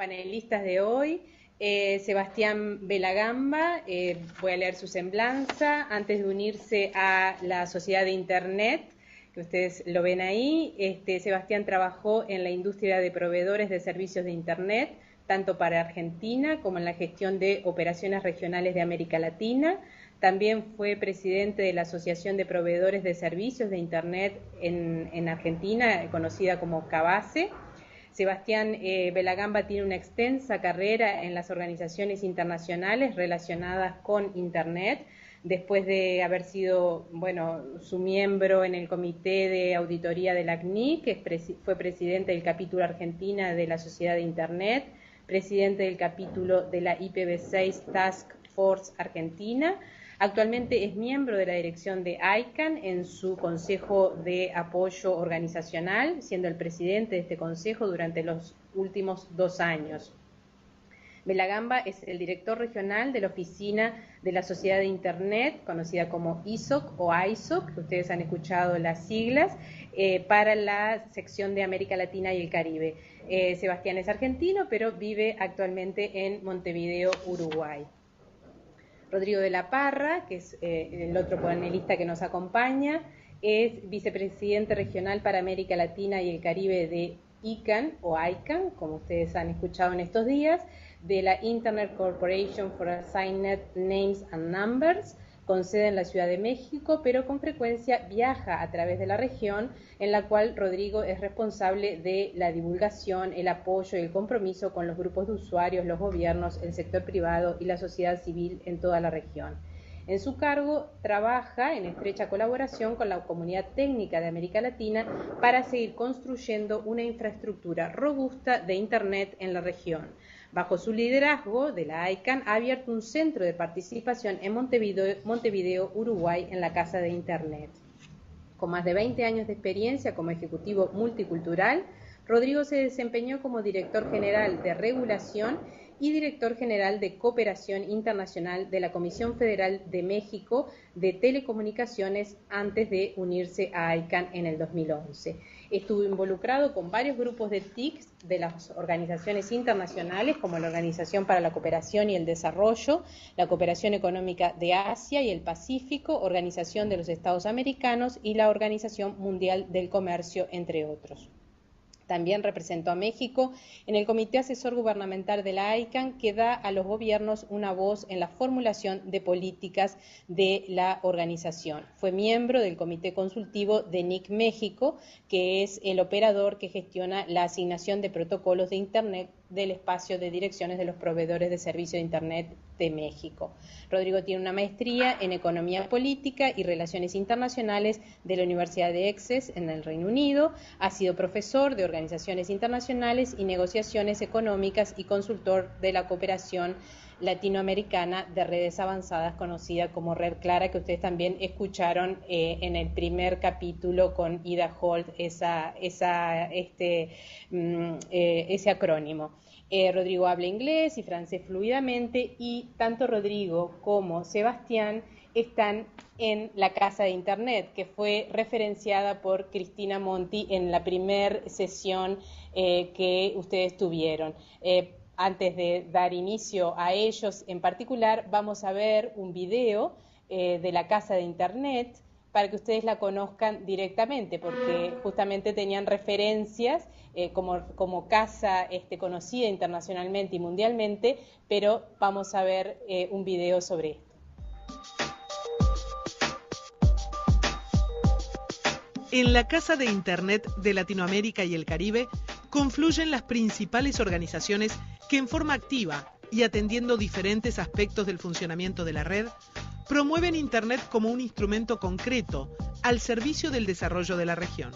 panelistas de hoy. Sebastián Belagamba, voy a leer su semblanza. Antes de unirse a la Sociedad de Internet, que ustedes lo ven ahí, Sebastián trabajó en la industria de proveedores de servicios de Internet, tanto para Argentina como en la gestión de operaciones regionales de América Latina. También fue presidente de la Asociación de Proveedores de Servicios de Internet en Argentina, conocida como CABASE. Sebastián Belagamba tiene una extensa carrera en las organizaciones internacionales relacionadas con Internet, después de haber sido, su miembro en el Comité de Auditoría de la CNIC, fue presidente del capítulo Argentina de la Sociedad de Internet, presidente del capítulo de la IPv6 Task Force Argentina. Actualmente es miembro de la dirección de ICANN en su Consejo de Apoyo Organizacional, siendo el presidente de este consejo durante los últimos 2 años. Belagamba es el director regional de la Oficina de la Sociedad de Internet, conocida como ISOC o ISOC, que ustedes han escuchado las siglas, para la sección de América Latina y el Caribe. Sebastián es argentino, pero vive actualmente en Montevideo, Uruguay. Rodrigo de la Parra, que es el otro panelista que nos acompaña, es vicepresidente regional para América Latina y el Caribe de ICANN, o ICANN, como ustedes han escuchado en estos días, de la Internet Corporation for Assigned Names and Numbers, con sede en la Ciudad de México, pero con frecuencia viaja a través de la región, en la cual Rodrigo es responsable de la divulgación, el apoyo y el compromiso con los grupos de usuarios, los gobiernos, el sector privado y la sociedad civil en toda la región. En su cargo, trabaja en estrecha colaboración con la comunidad técnica de América Latina para seguir construyendo una infraestructura robusta de Internet en la región. Bajo su liderazgo de la ICANN ha abierto un centro de participación en Montevideo, Uruguay, en la Casa de Internet. Con más de 20 años de experiencia como ejecutivo multicultural, Rodrigo se desempeñó como director general de regulación y director general de cooperación internacional de la Comisión Federal de México de Telecomunicaciones antes de unirse a ICANN en el 2011. Estuvo involucrado con varios grupos de TICs de las organizaciones internacionales, como la Organización para la Cooperación y el Desarrollo, la Cooperación Económica de Asia y el Pacífico, Organización de los Estados Americanos y la Organización Mundial del Comercio, entre otros. También representó a México en el Comité Asesor Gubernamental de la ICANN, que da a los gobiernos una voz en la formulación de políticas de la organización. Fue miembro del Comité Consultivo de NIC México, que es el operador que gestiona la asignación de protocolos de Internet del espacio de direcciones de los proveedores de servicio de Internet de México. Rodrigo tiene una maestría en Economía Política y Relaciones Internacionales de la Universidad de Essex en el Reino Unido. Ha sido profesor de Organizaciones Internacionales y Negociaciones Económicas y consultor de la cooperación latinoamericana de redes avanzadas, conocida como Red Clara, que ustedes también escucharon en el primer capítulo con Ida Holt, ese acrónimo. Rodrigo habla inglés y francés fluidamente, y tanto Rodrigo como Sebastián están en la Casa de Internet, que fue referenciada por Cristina Monti en la primera sesión que ustedes tuvieron. Antes de dar inicio a ellos en particular, vamos a ver un video de la Casa de Internet para que ustedes la conozcan directamente, porque justamente tenían referencias como casa conocida internacionalmente y mundialmente, pero vamos a ver un video sobre esto. En la Casa de Internet de Latinoamérica y el Caribe confluyen las principales organizaciones que en forma activa y atendiendo diferentes aspectos del funcionamiento de la red, promueven Internet como un instrumento concreto al servicio del desarrollo de la región.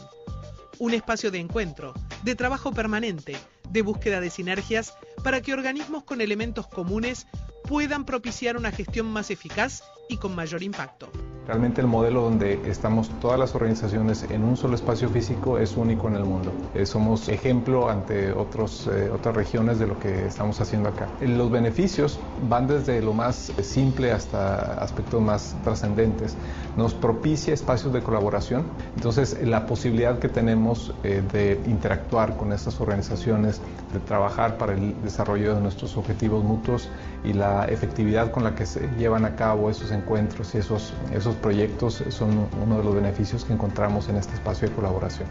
Un espacio de encuentro, de trabajo permanente, de búsqueda de sinergias para que organismos con elementos comunes puedan propiciar una gestión más eficaz y con mayor impacto. Realmente el modelo donde estamos todas las organizaciones en un solo espacio físico es único en el mundo. Somos ejemplo ante otras regiones de lo que estamos haciendo acá. Los beneficios van desde lo más simple hasta aspectos más trascendentes. Nos propicia espacios de colaboración, entonces la posibilidad que tenemos de interactuar con estas organizaciones, de trabajar para el desarrollo de nuestros objetivos mutuos y la efectividad con la que se llevan a cabo esos encuentros y esos proyectos son uno de los beneficios que encontramos en este espacio de colaboración.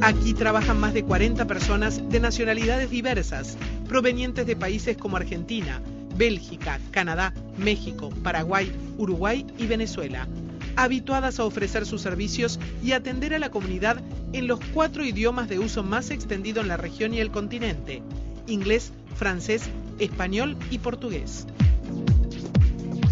Aquí trabajan más de 40 personas de nacionalidades diversas, provenientes de países como Argentina, Bélgica, Canadá, México, Paraguay, Uruguay y Venezuela, habituadas a ofrecer sus servicios y atender a la comunidad en los 4 idiomas de uso más extendido en la región y el continente: inglés, francés, español y portugués.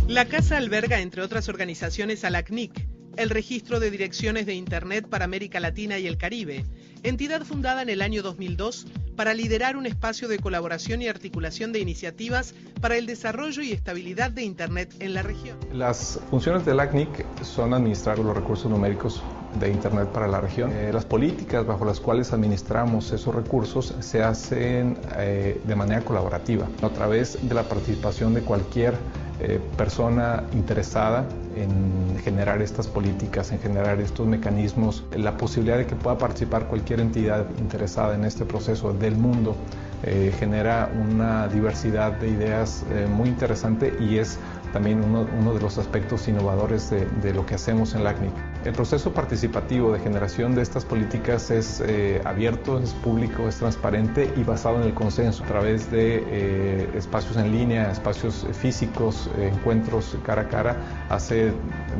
La casa alberga, entre otras organizaciones, a la CNIC, el Registro de Direcciones de Internet para América Latina y el Caribe, entidad fundada en el año 2002 para liderar un espacio de colaboración y articulación de iniciativas para el desarrollo y estabilidad de Internet en la región. Las funciones de la CNIC son administrar los recursos numéricos de Internet para la región. Las políticas bajo las cuales administramos esos recursos se hacen de manera colaborativa, a través de la participación de cualquier persona interesada en generar estas políticas, en generar estos mecanismos, la posibilidad de que pueda participar cualquier entidad interesada en este proceso del mundo, genera una diversidad de ideas muy interesante y es también uno de los aspectos innovadores de lo que hacemos en la CNIC. El proceso participativo de generación de estas políticas es abierto, es público, es transparente y basado en el consenso a través de espacios en línea, espacios físicos, encuentros cara a cara, hace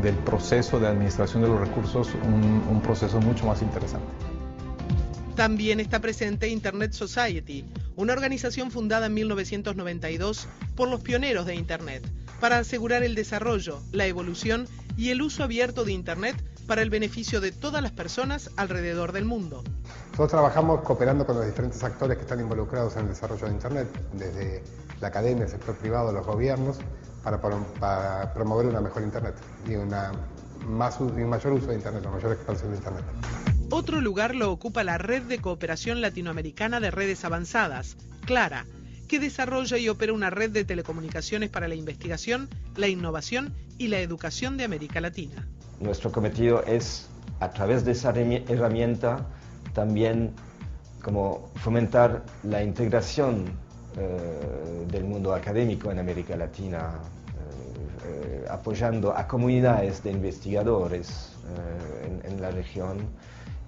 del proceso de administración de los recursos un proceso mucho más interesante. También está presente Internet Society, una organización fundada en 1992 por los pioneros de Internet, para asegurar el desarrollo, la evolución y el uso abierto de Internet para el beneficio de todas las personas alrededor del mundo. Nosotros trabajamos cooperando con los diferentes actores que están involucrados en el desarrollo de Internet, desde la academia, el sector privado, los gobiernos, para promover una mejor Internet y un mayor uso de Internet, una mayor expansión de Internet. Otro lugar lo ocupa la Red de Cooperación Latinoamericana de Redes Avanzadas, CLARA, que desarrolla y opera una red de telecomunicaciones para la investigación, la innovación y la educación de América Latina. Nuestro cometido es, a través de esa herramienta, también como fomentar la integración del mundo académico en América Latina, apoyando a comunidades de investigadores en la región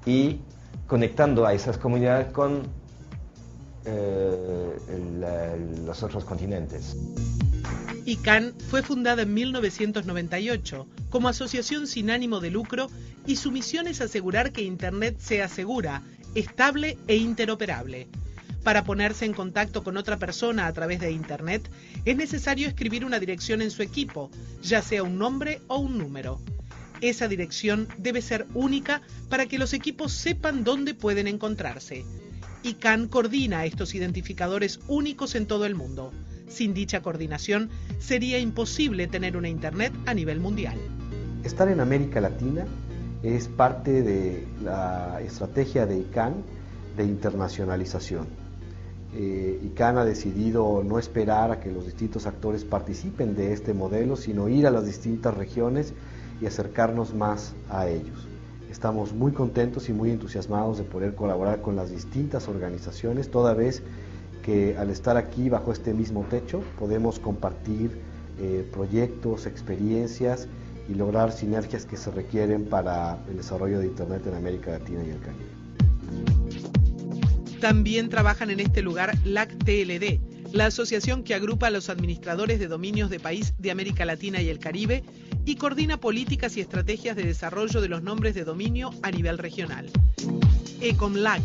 y conectando a esas comunidades con los otros continentes. ICANN fue fundada en 1998 como asociación sin ánimo de lucro y su misión es asegurar que Internet sea segura, estable e interoperable. Para ponerse en contacto con otra persona a través de Internet, es necesario escribir una dirección en su equipo, ya sea un nombre o un número. Esa dirección debe ser única para que los equipos sepan dónde pueden encontrarse. ICANN coordina estos identificadores únicos en todo el mundo. Sin dicha coordinación, sería imposible tener una Internet a nivel mundial. Estar en América Latina es parte de la estrategia de ICANN de internacionalización. ICANN ha decidido no esperar a que los distintos actores participen de este modelo, sino ir a las distintas regiones y acercarnos más a ellos. Estamos muy contentos y muy entusiasmados de poder colaborar con las distintas organizaciones, toda vez que al estar aquí bajo este mismo techo podemos compartir proyectos, experiencias y lograr sinergias que se requieren para el desarrollo de Internet en América Latina y el Caribe. También trabajan en este lugar LAC-TLD, la asociación que agrupa a los administradores de dominios de país de América Latina y el Caribe y coordina políticas y estrategias de desarrollo de los nombres de dominio a nivel regional. ECOMLAC.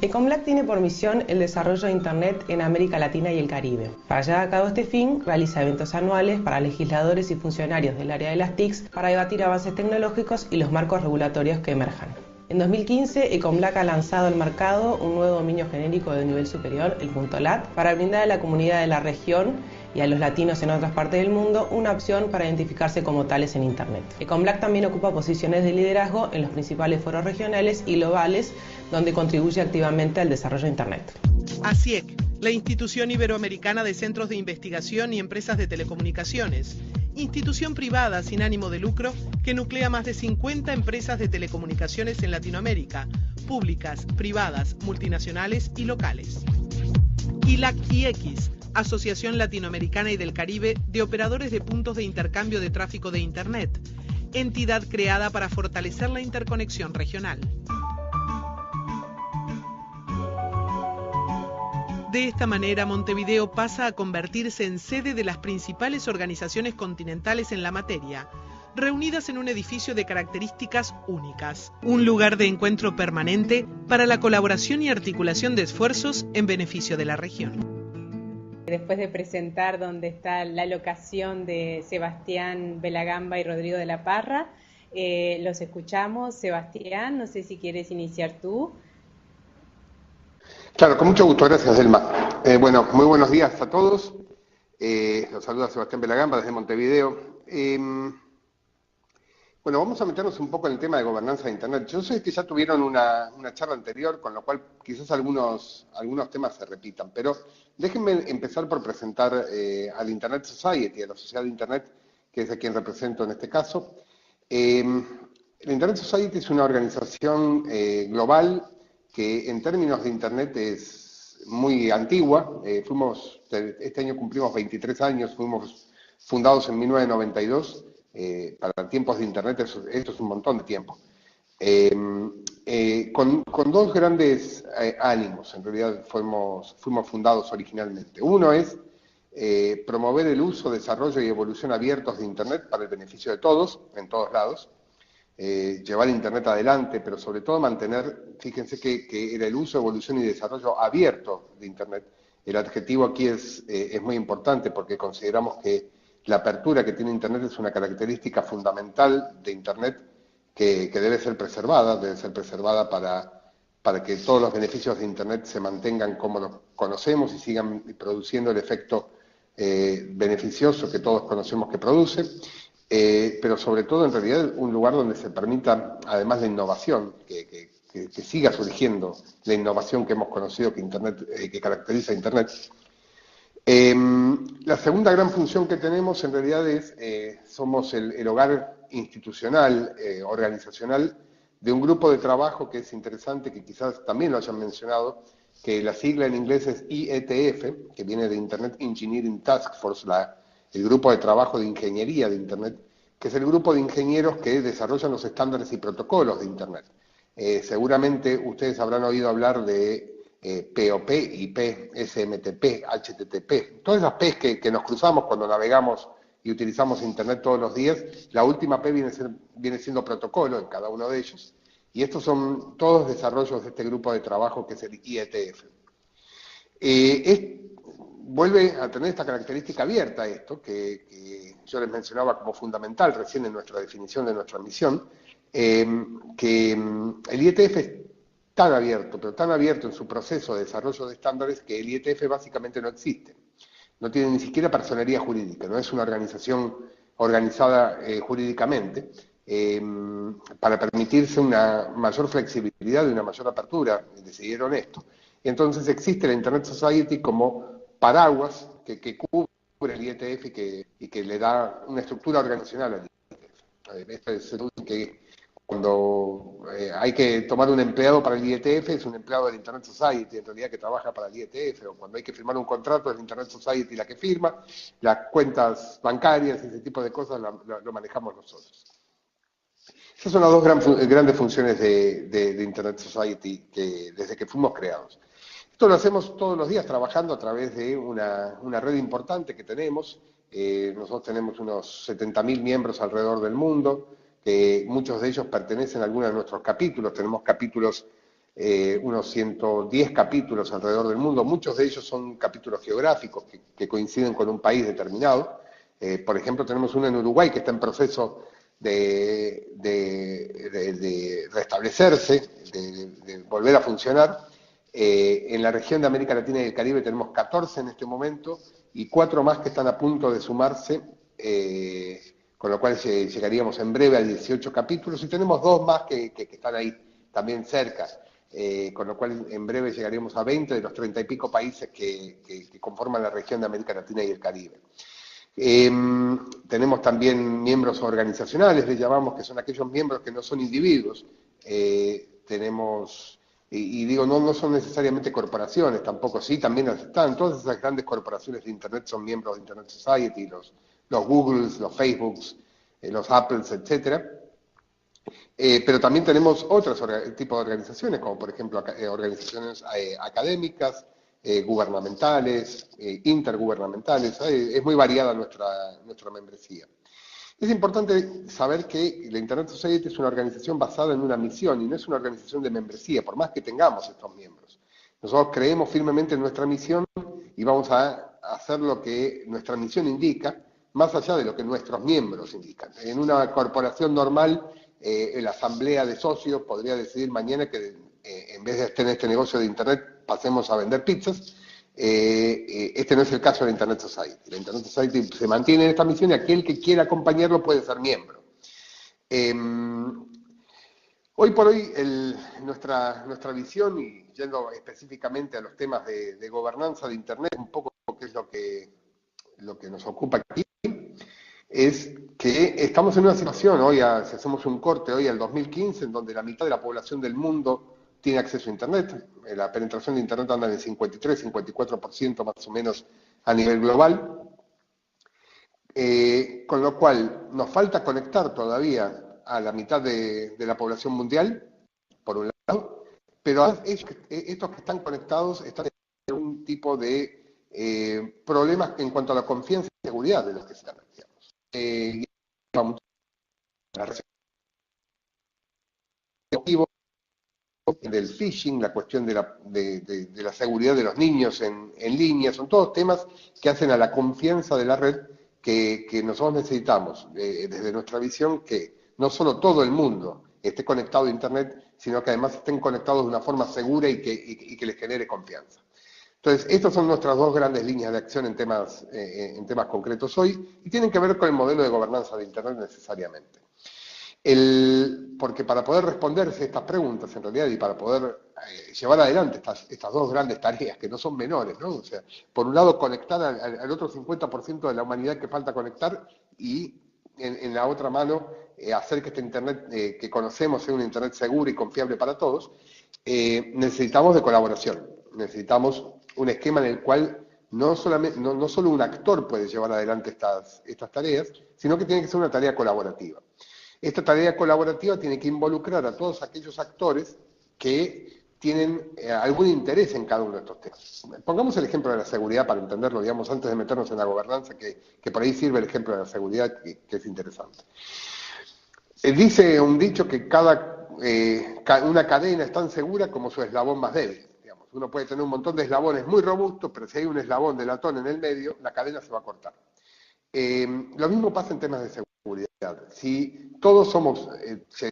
ECOMLAC tiene por misión el desarrollo de Internet en América Latina y el Caribe. Para llevar a cabo este fin, realiza eventos anuales para legisladores y funcionarios del área de las TICs para debatir avances tecnológicos y los marcos regulatorios que emerjan. En 2015, Ecomlac ha lanzado al mercado un nuevo dominio genérico de nivel superior, el .lat, para brindar a la comunidad de la región y a los latinos en otras partes del mundo una opción para identificarse como tales en Internet. Ecomlac también ocupa posiciones de liderazgo en los principales foros regionales y globales, donde contribuye activamente al desarrollo de Internet. ACIEC, la Institución Iberoamericana de Centros de Investigación y Empresas de Telecomunicaciones, institución privada sin ánimo de lucro que nuclea más de 50 empresas de telecomunicaciones en Latinoamérica, públicas, privadas, multinacionales y locales. ILAC-IX, Asociación Latinoamericana y del Caribe de Operadores de Puntos de Intercambio de Tráfico de Internet, entidad creada para fortalecer la interconexión regional. De esta manera, Montevideo pasa a convertirse en sede de las principales organizaciones continentales en la materia, reunidas en un edificio de características únicas, un lugar de encuentro permanente para la colaboración y articulación de esfuerzos en beneficio de la región. Después de presentar dónde está la locación de Sebastián Belagamba y Rodrigo de la Parra, los escuchamos. Sebastián, no sé si quieres iniciar tú. Claro, con mucho gusto, gracias Delma. Bueno, muy buenos días a todos. Los saluda Sebastián Belagamba desde Montevideo. Bueno, vamos a meternos un poco en el tema de gobernanza de Internet. Yo sé que ya tuvieron una charla anterior, con lo cual quizás algunos temas se repitan, pero déjenme empezar por presentar al Internet Society, a la Sociedad de Internet, que es a quien represento en este caso. El Internet Society es una organización global que en términos de Internet es muy antigua. Este año cumplimos 23 años, fuimos fundados en 1992. Para tiempos de Internet esto es un montón de tiempo. Con dos grandes ánimos, en realidad fuimos fundados originalmente. Uno es promover el uso, desarrollo y evolución abiertos de Internet para el beneficio de todos, en todos lados. Llevar Internet adelante, pero sobre todo mantener, fíjense que era el uso, evolución y desarrollo abierto de Internet. El adjetivo aquí es muy importante porque consideramos que la apertura que tiene Internet es una característica fundamental de Internet que debe ser preservada para que todos los beneficios de Internet se mantengan como los conocemos y sigan produciendo el efecto beneficioso que todos conocemos que produce. Pero sobre todo, en realidad, un lugar donde se permita, además de innovación, que siga surgiendo la innovación que hemos conocido que caracteriza a Internet. La segunda gran función que tenemos, en realidad, somos el hogar institucional, organizacional, de un grupo de trabajo que es interesante, que quizás también lo hayan mencionado, que la sigla en inglés es IETF, que viene de Internet Engineering Task Force, el grupo de trabajo de ingeniería de Internet, que es el grupo de ingenieros que desarrollan los estándares y protocolos de Internet. Seguramente ustedes habrán oído hablar de POP, IP, SMTP, HTTP, todas esas P's que nos cruzamos cuando navegamos y utilizamos Internet todos los días. La última P viene siendo protocolo en cada uno de ellos, y estos son todos desarrollos de este grupo de trabajo que es el IETF. Vuelve a tener esta característica abierta que yo les mencionaba como fundamental recién en nuestra definición de nuestra misión, que el IETF es tan abierto, pero tan abierto en su proceso de desarrollo de estándares que el IETF básicamente no existe. No tiene ni siquiera personería jurídica, no es una organización organizada jurídicamente, para permitirse una mayor flexibilidad y una mayor apertura, decidieron esto. Y entonces existe la Internet Society como paraguas que cubre el IETF y que le da una estructura organizacional al IETF. Esto es que cuando hay que tomar un empleado para el IETF, es un empleado del Internet Society, en realidad, que trabaja para el IETF, o cuando hay que firmar un contrato, es el Internet Society la que firma, las cuentas bancarias y ese tipo de cosas lo manejamos nosotros. Esas son las dos grandes funciones de Internet Society desde que fuimos creados. Esto lo hacemos todos los días trabajando a través de una red importante que tenemos. Nosotros tenemos unos 70.000 miembros alrededor del mundo, que muchos de ellos pertenecen a algunos de nuestros capítulos. Tenemos capítulos, unos 110 capítulos alrededor del mundo. Muchos de ellos son capítulos geográficos que coinciden con un país determinado. Por ejemplo, tenemos uno en Uruguay que está en proceso de restablecerse, de volver a funcionar. En la región de América Latina y el Caribe tenemos 14 en este momento y 4 más que están a punto de sumarse, con lo cual llegaríamos en breve a 18 capítulos, y tenemos 2 más que están ahí también cerca, con lo cual en breve llegaríamos a 20 de los 30 y pico países que conforman la región de América Latina y el Caribe. Tenemos también miembros organizacionales, les llamamos, que son aquellos miembros que no son individuos. Tenemos, y digo, no son necesariamente corporaciones, tampoco, sí, también están, todas esas grandes corporaciones de Internet son miembros de Internet Society, los Googles, los Facebooks, los Apples, etcétera. Pero también tenemos otros tipos de organizaciones, como por ejemplo organizaciones académicas, gubernamentales, intergubernamentales. Es muy variada nuestra membresía. Es importante saber que la Internet Society es una organización basada en una misión y no es una organización de membresía, por más que tengamos estos miembros. Nosotros creemos firmemente en nuestra misión y vamos a hacer lo que nuestra misión indica, más allá de lo que nuestros miembros indican. En una corporación normal, la asamblea de socios podría decidir mañana que en vez de tener este negocio de Internet pasemos a vender pizzas. Este no es el caso de la Internet Society. La Internet Society se mantiene en esta misión y aquel que quiera acompañarlo puede ser miembro. Hoy por hoy nuestra visión, y yendo específicamente a los temas de gobernanza de Internet, un poco que es lo que nos ocupa aquí, es que estamos en una situación, hoy, si hacemos un corte hoy al 2015, en donde la mitad de la población del mundo tiene acceso a Internet. La penetración de Internet anda en el 53-54% más o menos a nivel global. Con lo cual nos falta conectar todavía a la mitad de la población mundial, por un lado, pero estos que están conectados están en un tipo de problemas en cuanto a la confianza y seguridad de los que están conectados. Del phishing, la cuestión de la seguridad de los niños en línea, son todos temas que hacen a la confianza de la red que nosotros necesitamos, desde nuestra visión, que no solo todo el mundo esté conectado a Internet, sino que además estén conectados de una forma segura y que les genere confianza. Entonces, estas son nuestras 2 grandes líneas de acción en temas concretos hoy, y tienen que ver con el modelo de gobernanza de Internet necesariamente. Porque para poder responderse estas preguntas, en realidad, y para poder llevar adelante estas 2 grandes tareas, que no son menores, ¿no? O sea, por un lado, conectar al otro 50% de la humanidad que falta conectar, y en la otra mano, hacer que este Internet que conocemos sea un Internet seguro y confiable para todos, necesitamos de colaboración. Necesitamos un esquema en el cual no solo un actor puede llevar adelante estas tareas, sino que tiene que ser una tarea colaborativa. Esta tarea colaborativa tiene que involucrar a todos aquellos actores que tienen algún interés en cada uno de estos temas. Pongamos el ejemplo de la seguridad para entenderlo, digamos, antes de meternos en la gobernanza, que por ahí sirve el ejemplo de la seguridad, que es interesante. Dice un dicho que una cadena es tan segura como su eslabón más débil. Digamos. Uno puede tener un montón de eslabones muy robustos, pero si hay un eslabón de latón en el medio, la cadena se va a cortar. Lo mismo pasa en temas de seguridad. Si todos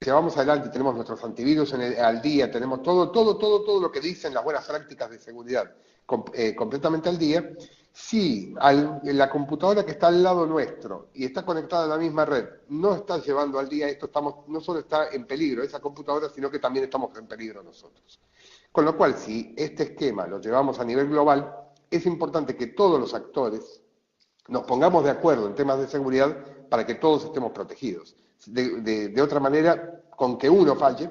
llevamos adelante y tenemos nuestros antivirus al día, tenemos todo lo que dicen las buenas prácticas de seguridad completamente al día, si la computadora que está al lado nuestro y está conectada a la misma red no está llevando al día esto, no solo está en peligro esa computadora, sino que también estamos en peligro nosotros. Con lo cual, si este esquema lo llevamos a nivel global, es importante que todos los actores nos pongamos de acuerdo en temas de seguridad para que todos estemos protegidos. De otra manera, con que uno falle,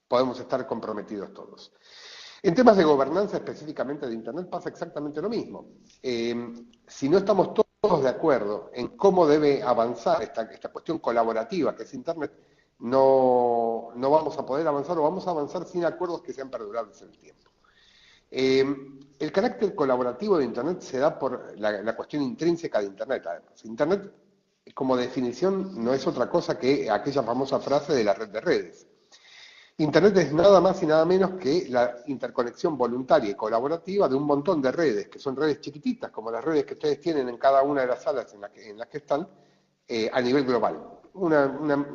podemos estar comprometidos todos. En temas de gobernanza específicamente de Internet pasa exactamente lo mismo. Si no estamos todos de acuerdo en cómo debe avanzar esta cuestión colaborativa que es Internet, no vamos a poder avanzar, o vamos a avanzar sin acuerdos que sean perdurables en el tiempo. El carácter colaborativo de Internet se da por la cuestión intrínseca de Internet, además. Internet, como definición, no es otra cosa que aquella famosa frase de la red de redes. Internet es nada más y nada menos que la interconexión voluntaria y colaborativa de un montón de redes, que son redes chiquititas, como las redes que ustedes tienen en cada una de las salas en las que están, a nivel global. una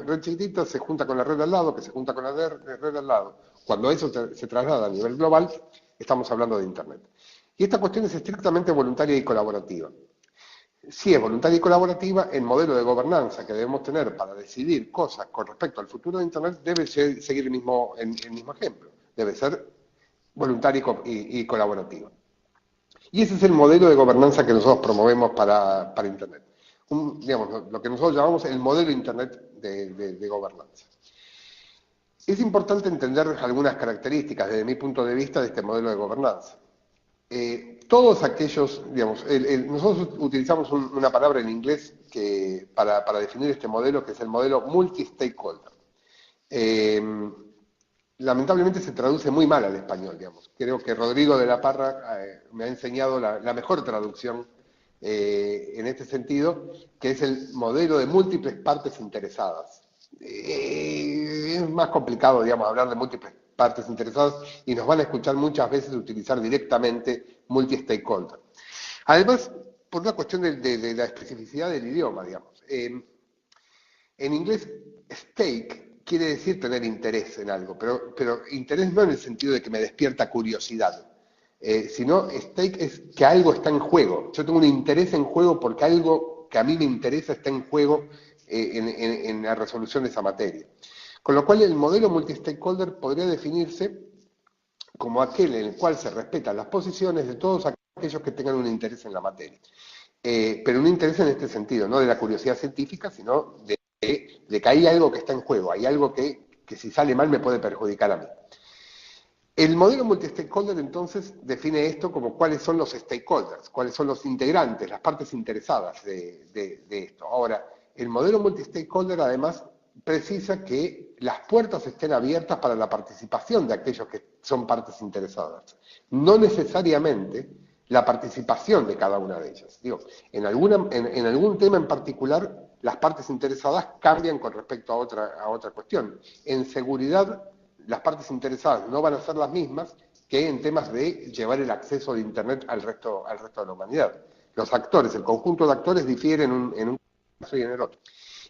red chiquitita se junta con la red al lado, que se junta con la red al lado. Cuando eso se traslada a nivel global, estamos hablando de Internet. Y esta cuestión es estrictamente voluntaria y colaborativa. Si es voluntaria y colaborativa, el modelo de gobernanza que debemos tener para decidir cosas con respecto al futuro de Internet debe seguir el mismo ejemplo. Debe ser voluntaria y colaborativa. Y ese es el modelo de gobernanza que nosotros promovemos para Internet. Digamos, lo que nosotros llamamos el modelo Internet de gobernanza. Es importante entender algunas características, desde mi punto de vista, de este modelo de gobernanza. Todos aquellos, digamos, nosotros utilizamos una palabra en inglés para definir este modelo, que es el modelo multi-stakeholder. Lamentablemente se traduce muy mal al español, digamos. Creo que Rodrigo de la Parra me ha enseñado la mejor traducción en este sentido, que es el modelo de múltiples partes interesadas. Es más complicado, digamos, hablar de múltiples partes interesadas y nos van a escuchar muchas veces utilizar directamente multi-stakeholder. Además, por una cuestión de la especificidad del idioma, digamos. En inglés, stake quiere decir tener interés en algo, pero interés no en el sentido de que me despierta curiosidad, sino stake es que algo está en juego. Yo tengo un interés en juego porque algo que a mí me interesa está en juego en la resolución de esa materia. Con lo cual el modelo multi-stakeholder podría definirse como aquel en el cual se respetan las posiciones de todos aquellos que tengan un interés en la materia. Pero un interés en este sentido, no de la curiosidad científica, sino de que hay algo que está en juego, hay algo que si sale mal me puede perjudicar a mí. El modelo multi-stakeholder entonces define esto como cuáles son los stakeholders, cuáles son los integrantes, las partes interesadas de esto. Ahora, el modelo multi-stakeholder además precisa que las puertas estén abiertas para la participación de aquellos que son partes interesadas. No necesariamente la participación de cada una de ellas. Digo, en algún tema en particular, las partes interesadas cambian con respecto a otra cuestión. En seguridad, las partes interesadas no van a ser las mismas que en temas de llevar el acceso de Internet al resto de la humanidad. Los actores, el conjunto de actores difieren en un caso y en el otro.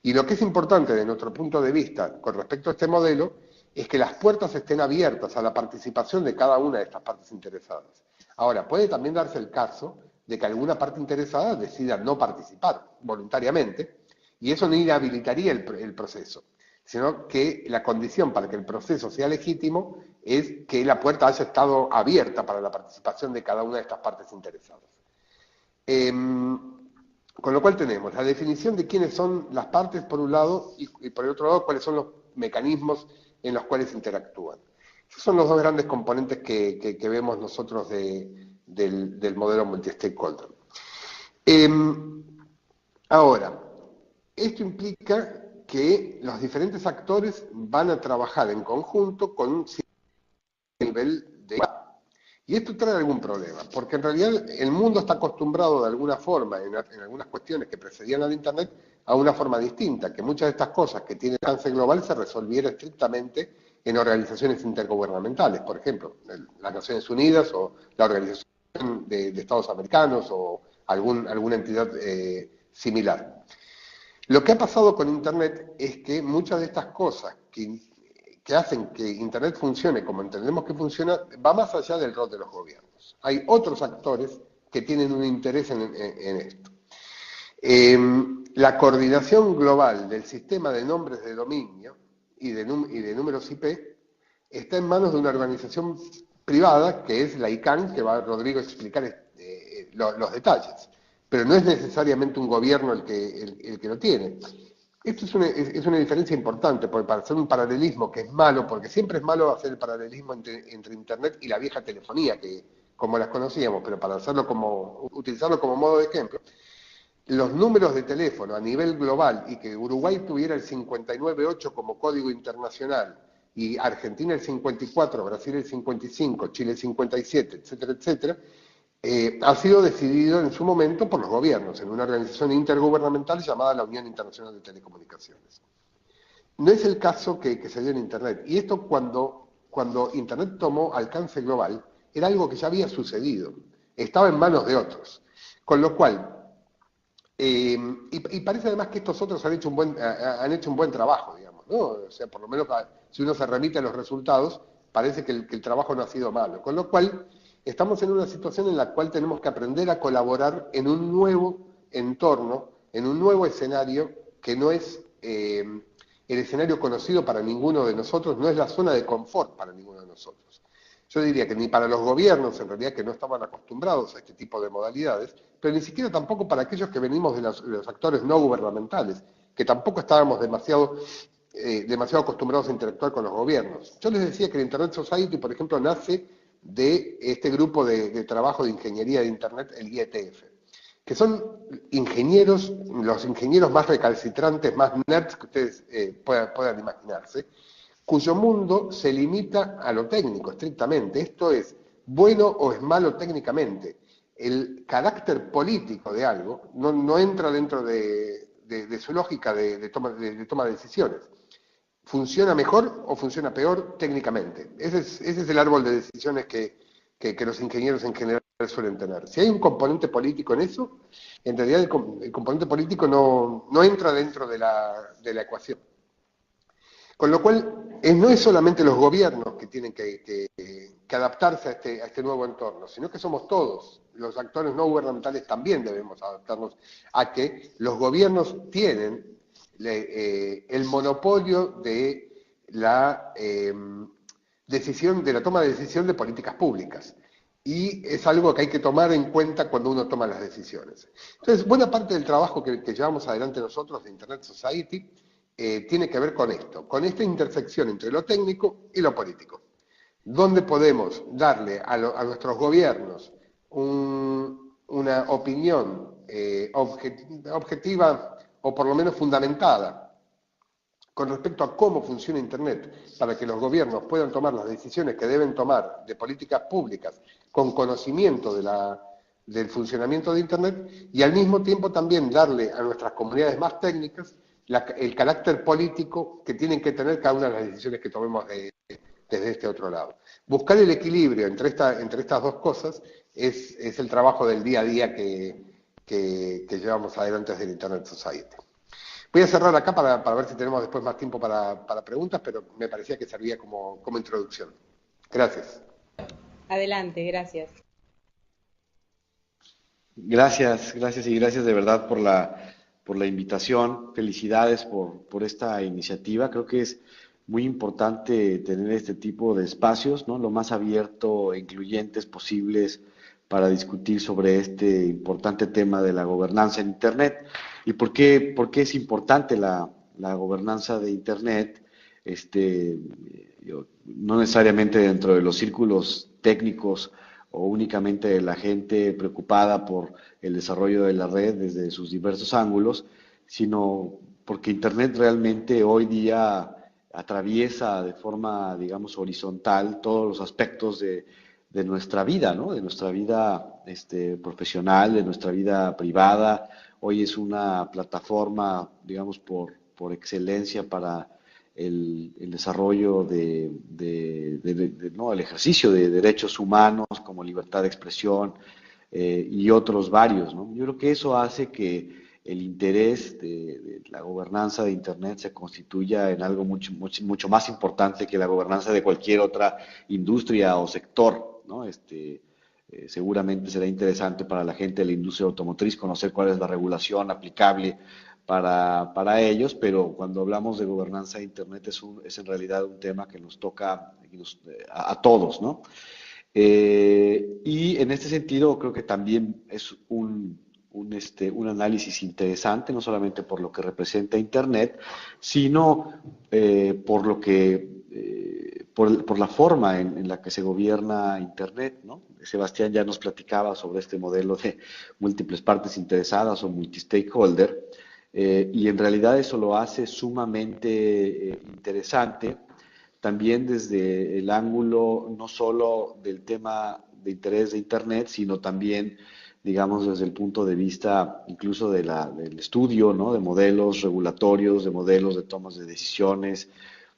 Y lo que es importante de nuestro punto de vista con respecto a este modelo es que las puertas estén abiertas a la participación de cada una de estas partes interesadas. Ahora, puede también darse el caso de que alguna parte interesada decida no participar voluntariamente, y eso no inhabilitaría el proceso, sino que la condición para que el proceso sea legítimo es que la puerta haya estado abierta para la participación de cada una de estas partes interesadas. Con lo cual tenemos la definición de quiénes son las partes por un lado y por el otro lado cuáles son los mecanismos en los cuales interactúan. Esos son los dos grandes componentes que vemos nosotros del modelo multi-stakeholder. Ahora, esto implica que los diferentes actores van a trabajar en conjunto con un cierto nivel de... Y esto trae algún problema, porque en realidad el mundo está acostumbrado de alguna forma, en algunas cuestiones que precedían al Internet, a una forma distinta, que muchas de estas cosas que tienen alcance global se resolvieran estrictamente en organizaciones intergubernamentales, por ejemplo, las Naciones Unidas o la Organización de Estados Americanos o alguna entidad similar. Lo que ha pasado con Internet es que muchas de estas cosas que hacen que Internet funcione como entendemos que funciona, va más allá del rol de los gobiernos. Hay otros actores que tienen un interés en esto. La coordinación global del sistema de nombres de dominio y de números IP está en manos de una organización privada, que es la ICANN, que va Rodrigo a explicar los detalles. Pero no es necesariamente un gobierno el que lo tiene. Esto es una diferencia importante, porque para hacer un paralelismo que es malo, porque siempre es malo hacer el paralelismo entre Internet y la vieja telefonía, que como las conocíamos, pero para utilizarlo como modo de ejemplo, los números de teléfono a nivel global y que Uruguay tuviera el 598 como código internacional y Argentina el 54, Brasil el 55, Chile el 57, etcétera, etcétera, ha sido decidido en su momento por los gobiernos, en una organización intergubernamental llamada la Unión Internacional de Telecomunicaciones. No es el caso que se dio en Internet. Y esto cuando Internet tomó alcance global, era algo que ya había sucedido. Estaba en manos de otros. Con lo cual, Y parece además que estos otros han hecho un buen trabajo, digamos, ¿no? O sea, por lo menos si uno se remite a los resultados, parece que el trabajo no ha sido malo. Con lo cual, estamos en una situación en la cual tenemos que aprender a colaborar en un nuevo entorno, en un nuevo escenario que no es el escenario conocido para ninguno de nosotros, no es la zona de confort para ninguno de nosotros. Yo diría que ni para los gobiernos, en realidad, que no estaban acostumbrados a este tipo de modalidades, pero ni siquiera tampoco para aquellos que venimos de los actores no gubernamentales, que tampoco estábamos demasiado acostumbrados a interactuar con los gobiernos. Yo les decía que el Internet Society, por ejemplo, nace de este grupo de trabajo de ingeniería de Internet, el IETF, que son ingenieros, los ingenieros más recalcitrantes, más nerds que ustedes puedan imaginarse, cuyo mundo se limita a lo técnico, estrictamente. Esto es bueno o es malo técnicamente. El carácter político de algo no entra dentro de su lógica de toma de decisiones. ¿Funciona mejor o funciona peor técnicamente? Ese es el árbol de decisiones que los ingenieros en general suelen tener. Si hay un componente político en eso, en realidad el componente político no entra dentro de la ecuación. Con lo cual, no es solamente los gobiernos que tienen que adaptarse a este nuevo entorno, sino que somos todos. Los actores no gubernamentales también debemos adaptarnos a que los gobiernos tienen el monopolio de la toma de decisión de políticas públicas. Y es algo que hay que tomar en cuenta cuando uno toma las decisiones. Entonces, buena parte del trabajo que llevamos adelante nosotros de Internet Society tiene que ver con esto, con esta intersección entre lo técnico y lo político, donde podemos darle a nuestros gobiernos una opinión objetiva o por lo menos fundamentada con respecto a cómo funciona Internet, para que los gobiernos puedan tomar las decisiones que deben tomar de políticas públicas con conocimiento del funcionamiento de Internet, y al mismo tiempo también darle a nuestras comunidades más técnicas el carácter político que tienen que tener cada una de las decisiones que tomemos desde este otro lado. Buscar el equilibrio entre estas dos cosas es el trabajo del día a día que llevamos adelante desde el Internet Society. Voy a cerrar acá para ver si tenemos después más tiempo para preguntas, pero me parecía que servía como introducción. Gracias. Adelante, gracias. Gracias y gracias de verdad por la invitación. Felicidades por esta iniciativa. Creo que es muy importante tener este tipo de espacios, ¿no? Lo más abierto e incluyentes posibles para discutir sobre este importante tema de la gobernanza en Internet. ¿Y por qué es importante la gobernanza de Internet? No necesariamente dentro de los círculos técnicos o únicamente de la gente preocupada por el desarrollo de la red desde sus diversos ángulos, sino porque Internet realmente hoy día atraviesa de forma, digamos, horizontal todos los aspectos de nuestra vida, ¿no? De nuestra vida profesional, de nuestra vida privada. Hoy es una plataforma, digamos, por excelencia para el desarrollo ¿no? el ejercicio de derechos humanos como libertad de expresión y otros varios, ¿no? Yo creo que eso hace que el interés de la gobernanza de Internet se constituya en algo mucho más importante que la gobernanza de cualquier otra industria o sector, ¿no? Seguramente será interesante para la gente de la industria automotriz conocer cuál es la regulación aplicable para ellos, pero cuando hablamos de gobernanza de Internet es en realidad un tema que nos toca a todos, ¿no? Y en este sentido creo que también es un análisis interesante, no solamente por lo que representa Internet, sino por la forma en la que se gobierna Internet, ¿no? Sebastián ya nos platicaba sobre este modelo de múltiples partes interesadas o multi-stakeholder, y en realidad eso lo hace sumamente interesante, también desde el ángulo no solo del tema de interés de Internet, sino también, digamos, desde el punto de vista incluso del estudio, ¿no? De modelos regulatorios, de modelos de tomas de decisiones,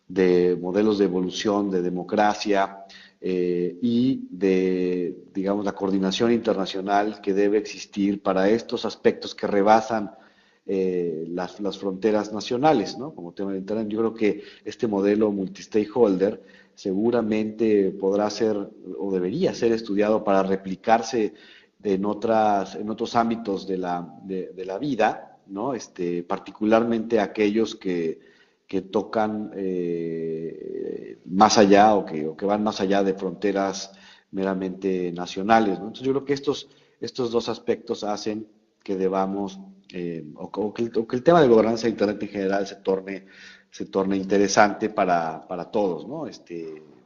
de modelos de evolución, de democracia, y de, digamos, la coordinación internacional que debe existir para estos aspectos que rebasan las fronteras nacionales, ¿no? Como tema de Internet. Yo creo que este modelo multi-stakeholder seguramente podrá ser o debería ser estudiado para replicarse en otros ámbitos de la vida, ¿no? Particularmente aquellos que tocan más allá o que van más allá de fronteras meramente nacionales, ¿no? Entonces yo creo que estos dos aspectos hacen que debamos, o que el tema de gobernanza de Internet en general se torne interesante para todos, ¿no?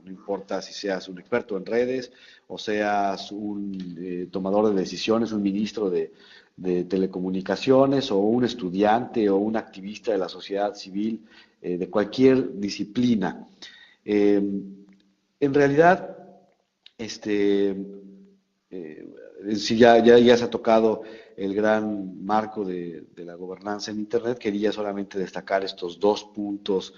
No importa si seas un experto en redes o seas un tomador de decisiones, un ministro de telecomunicaciones o un estudiante o un activista de la sociedad civil, de cualquier disciplina. En realidad, si ya se ha tocado el gran marco de la gobernanza en Internet, quería solamente destacar estos dos puntos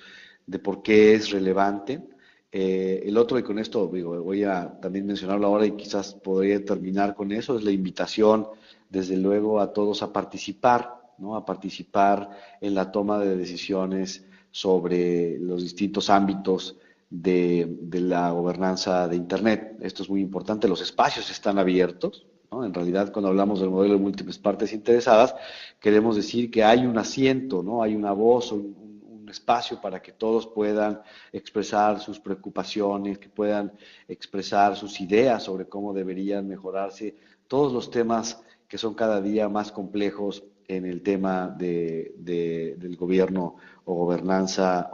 de por qué es relevante. El otro, y con esto voy a también mencionarlo ahora y quizás podría terminar con eso, es la invitación, desde luego, a todos a participar, ¿no? A participar en la toma de decisiones sobre los distintos ámbitos de la gobernanza de Internet. Esto es muy importante, los espacios están abiertos, ¿no? En realidad, cuando hablamos del modelo de múltiples partes interesadas, queremos decir que hay un asiento, ¿no? Hay una voz, un espacio para que todos puedan expresar sus preocupaciones, que puedan expresar sus ideas sobre cómo deberían mejorarse todos los temas que son cada día más complejos en el tema del gobierno o gobernanza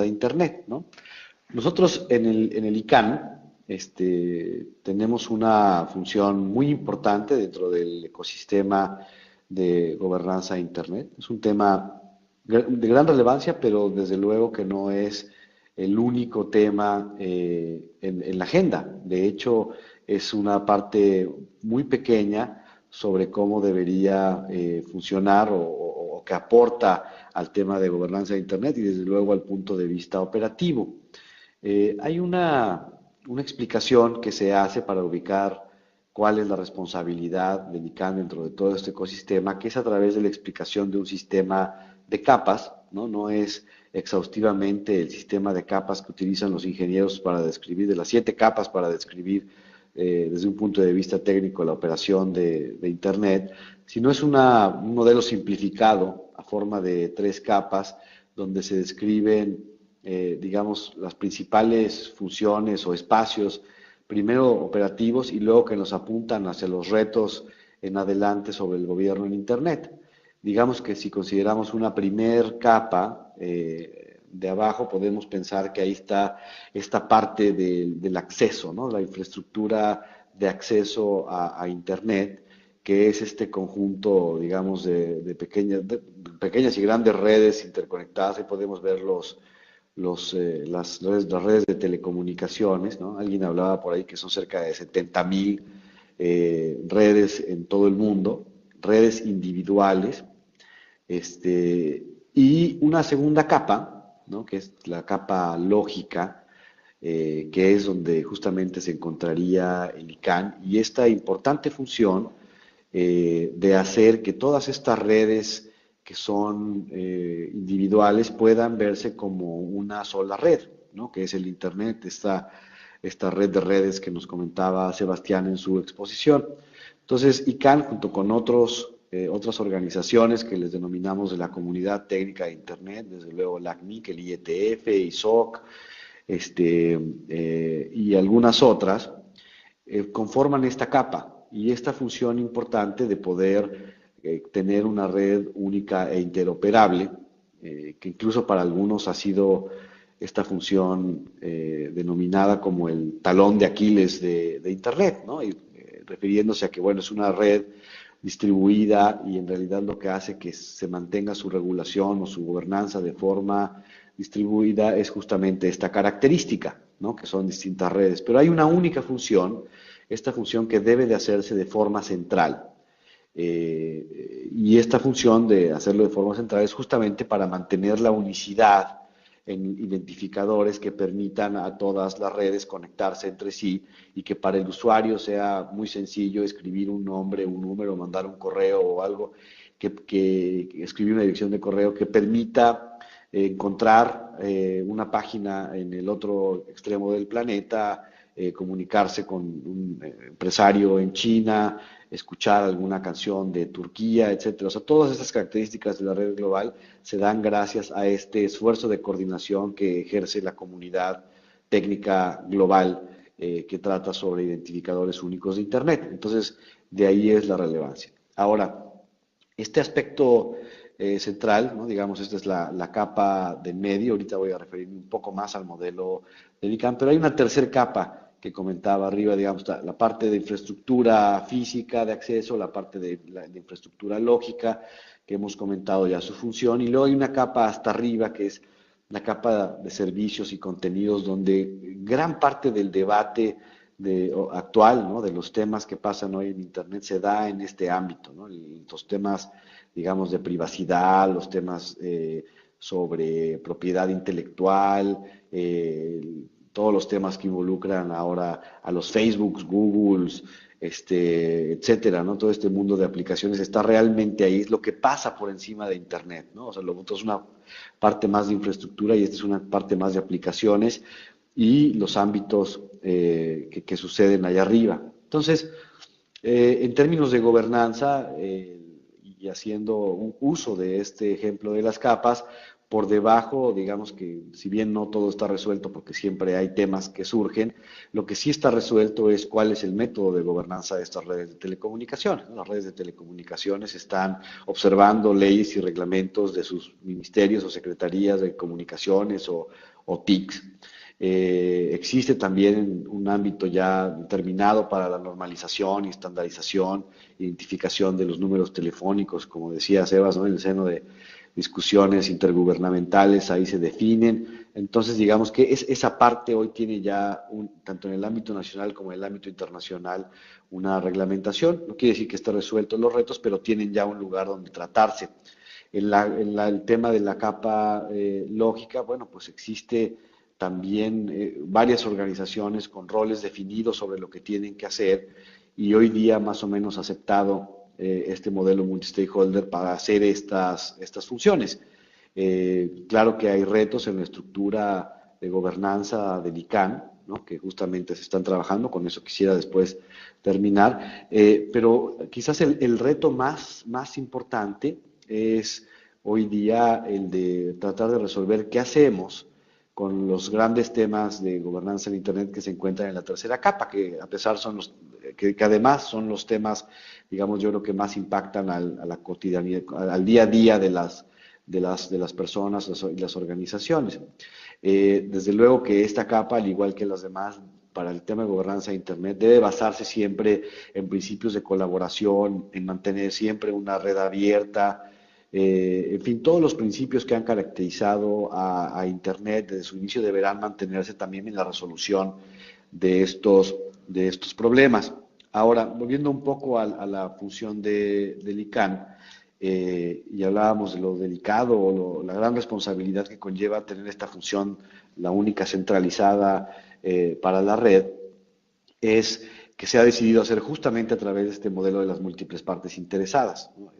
de Internet, ¿no? Nosotros en el ICANN tenemos una función muy importante dentro del ecosistema de gobernanza de Internet. Es un tema de gran relevancia, pero desde luego que no es el único tema en la agenda. De hecho, es una parte muy pequeña sobre cómo debería funcionar o que aporta al tema de gobernanza de Internet y desde luego al punto de vista operativo. Hay una explicación que se hace para ubicar cuál es la responsabilidad del ICANN dentro de todo este ecosistema, que es a través de la explicación de un sistema de capas, ¿no? No es exhaustivamente el sistema de capas que utilizan los ingenieros para describir, de las 7 capas para describir desde un punto de vista técnico la operación de Internet, sino es un modelo simplificado a forma de 3 capas donde se describen, digamos, las principales funciones o espacios, primero operativos y luego que nos apuntan hacia los retos en adelante sobre el gobierno en Internet. Digamos que si consideramos una primer capa de abajo, podemos pensar que ahí está esta parte del acceso, ¿no? La infraestructura de acceso a Internet, que es este conjunto, digamos, de pequeñas y grandes redes interconectadas. Ahí podemos ver las redes de telecomunicaciones, ¿no? Alguien hablaba por ahí que son cerca de 70,000 redes en todo el mundo, redes individuales, y una segunda capa, ¿no? Que es la capa lógica, que es donde justamente se encontraría el ICANN, y esta importante función de hacer que todas estas redes que son individuales puedan verse como una sola red, ¿no? Que es el Internet, esta red de redes que nos comentaba Sebastián en su exposición. Entonces, ICANN, junto con otras organizaciones que les denominamos de la comunidad técnica de Internet, desde luego la ACNIC, el IETF, ISOC, y algunas otras, conforman esta capa y esta función importante de poder tener una red única e interoperable, que incluso para algunos ha sido esta función denominada como el talón de Aquiles de Internet, ¿no? Y, refiriéndose a que, bueno, es una red distribuida y en realidad lo que hace que se mantenga su regulación o su gobernanza de forma distribuida es justamente esta característica, ¿no? Que son distintas redes. Pero hay una única función, esta función que debe de hacerse de forma central. Y esta función de hacerlo de forma central es justamente para mantener la unicidad en identificadores que permitan a todas las redes conectarse entre sí y que para el usuario sea muy sencillo escribir un nombre, un número, mandar un correo o algo, que escribir una dirección de correo que permita encontrar una página en el otro extremo del planeta, comunicarse con un empresario en China, escuchar alguna canción de Turquía, etcétera. O sea, todas estas características de la red global se dan gracias a este esfuerzo de coordinación que ejerce la comunidad técnica global que trata sobre identificadores únicos de Internet. Entonces, de ahí es la relevancia. Ahora, este aspecto central, ¿no? Digamos, esta es la capa de medio, ahorita voy a referirme un poco más al modelo de ICANN, pero hay una tercera capa que comentaba arriba, digamos, la parte de infraestructura física de acceso, la parte de infraestructura lógica, que hemos comentado ya su función, y luego hay una capa hasta arriba, que es la capa de servicios y contenidos, donde gran parte del debate actual, ¿no? De los temas que pasan hoy en Internet se da en este ámbito, ¿no? Los temas, digamos, de privacidad, los temas sobre propiedad intelectual, todos los temas que involucran ahora a los Facebooks, Googles, etcétera, ¿no? Todo este mundo de aplicaciones está realmente ahí, es lo que pasa por encima de Internet, ¿no? O sea, lo otro es una parte más de infraestructura y esta es una parte más de aplicaciones y los ámbitos que suceden allá arriba. Entonces, en términos de gobernanza, y haciendo un uso de este ejemplo de las capas, por debajo, digamos que si bien no todo está resuelto porque siempre hay temas que surgen, lo que sí está resuelto es cuál es el método de gobernanza de estas redes de telecomunicaciones. Las redes de telecomunicaciones están observando leyes y reglamentos de sus ministerios o secretarías de comunicaciones o TICs. Existe también un ámbito ya determinado para la normalización y estandarización, identificación de los números telefónicos, como decía Sebas, ¿no? En el seno de discusiones intergubernamentales, ahí se definen. Entonces, digamos que esa parte hoy tiene ya, tanto en el ámbito nacional como en el ámbito internacional, una reglamentación. No quiere decir que esté resuelto los retos, pero tienen ya un lugar donde tratarse. El tema de la capa lógica, bueno, pues existe también varias organizaciones con roles definidos sobre lo que tienen que hacer y hoy día más o menos aceptado este modelo multi-stakeholder para hacer estas funciones. Claro que hay retos en la estructura de gobernanza del ICANN, ¿no? Que justamente se están trabajando, con eso quisiera después terminar, pero quizás el reto más importante es hoy día el de tratar de resolver qué hacemos con los grandes temas de gobernanza en Internet que se encuentran en la tercera capa, que a pesar son que además son los temas, digamos, yo creo que más impactan a la cotidianidad, al día a día de las personas y las organizaciones. Desde luego que esta capa, al igual que las demás, para el tema de gobernanza de Internet, debe basarse siempre en principios de colaboración, en mantener siempre una red abierta, en fin, todos los principios que han caracterizado a Internet desde su inicio deberán mantenerse también en la resolución de estos problemas. Ahora, volviendo un poco a la función del ICANN, y hablábamos de lo delicado o la gran responsabilidad que conlleva tener esta función, la única centralizada para la red, es que se ha decidido hacer justamente a través de este modelo de las múltiples partes interesadas, ¿no?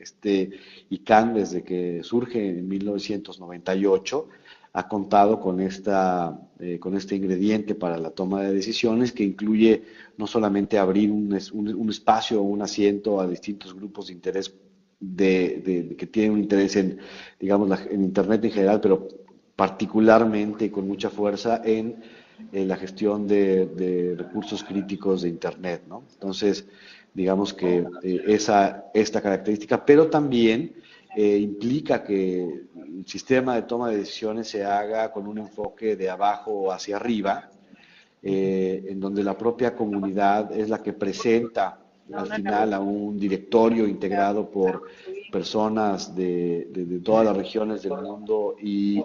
ICANN, desde que surge en 1998, ha contado con este ingrediente para la toma de decisiones que incluye no solamente abrir un espacio o un asiento a distintos grupos de interés que tienen un interés en, digamos, en Internet en general, pero particularmente y con mucha fuerza en la gestión de recursos críticos de Internet, ¿no? Entonces, digamos que esta característica, pero también implica que el sistema de toma de decisiones se haga con un enfoque de abajo hacia arriba, en donde la propia comunidad es la que presenta al final a un directorio integrado por personas de todas las regiones del mundo y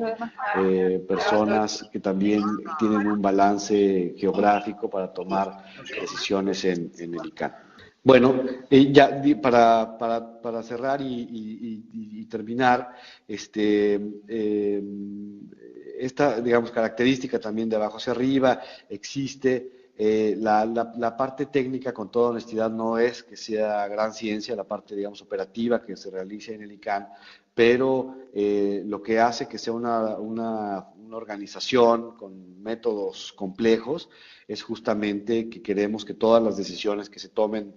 personas que también tienen un balance geográfico para tomar decisiones en el ICANN. Bueno, ya para cerrar y terminar, esta, digamos, característica también de abajo hacia arriba existe. La parte técnica, con toda honestidad, no es que sea gran ciencia, la parte, digamos, operativa que se realiza en el ICANN, pero lo que hace que sea una organización con métodos complejos es justamente que queremos que todas las decisiones que se tomen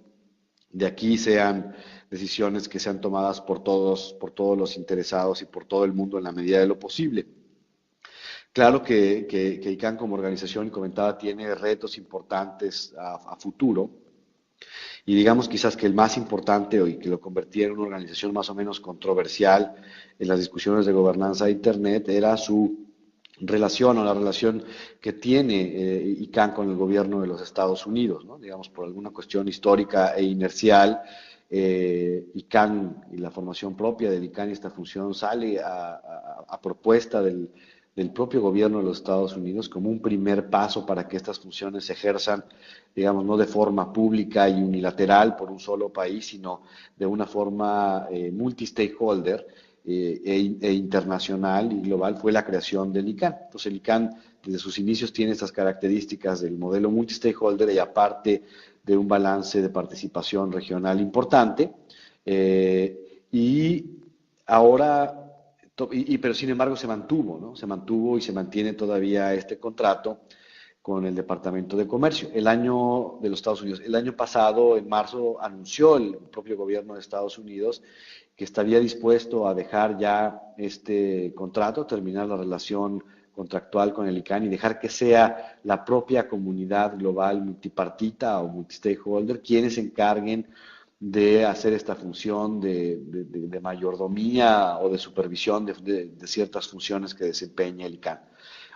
de aquí sean decisiones que sean tomadas por todos los interesados y por todo el mundo en la medida de lo posible. Claro que ICANN como organización, comentaba, tiene retos importantes a futuro, y digamos quizás que el más importante, y que lo convertía en una organización más o menos controversial en las discusiones de gobernanza de Internet, era su relación o la relación que tiene ICANN con el gobierno de los Estados Unidos, ¿no? Digamos, por alguna cuestión histórica e inercial, ICANN y la formación propia del ICANN y esta función sale a propuesta del propio gobierno de los Estados Unidos como un primer paso para que estas funciones se ejerzan, digamos, no de forma pública y unilateral por un solo país, sino de una forma multi-stakeholder e internacional y global, fue la creación del ICANN. Entonces el ICANN desde sus inicios tiene estas características del modelo multi-stakeholder y aparte de un balance de participación regional importante, y ahora... pero sin embargo se mantuvo, ¿no? Se mantuvo y se mantiene todavía este contrato con el Departamento de Comercio. El año de los Estados Unidos, el año pasado, en marzo, anunció el propio gobierno de Estados Unidos que estaría dispuesto a dejar ya este contrato, terminar la relación contractual con el ICANN y dejar que sea la propia comunidad global multipartita o multi-stakeholder quienes se encarguen de hacer esta función de mayordomía o de supervisión de ciertas funciones que desempeña el ICANN.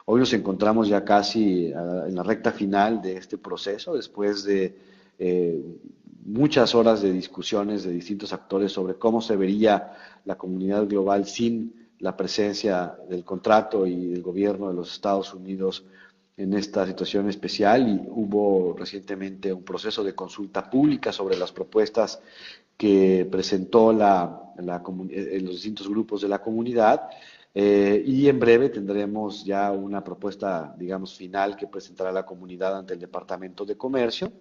Hoy nos encontramos ya casi en la recta final de este proceso, después de muchas horas de discusiones de distintos actores sobre cómo se vería la comunidad global sin la presencia del contrato y del gobierno de los Estados Unidos en esta situación especial, y hubo recientemente un proceso de consulta pública sobre las propuestas que presentó los distintos grupos de la comunidad, y en breve tendremos ya una propuesta, digamos, final que presentará la comunidad ante el Departamento de Comercio,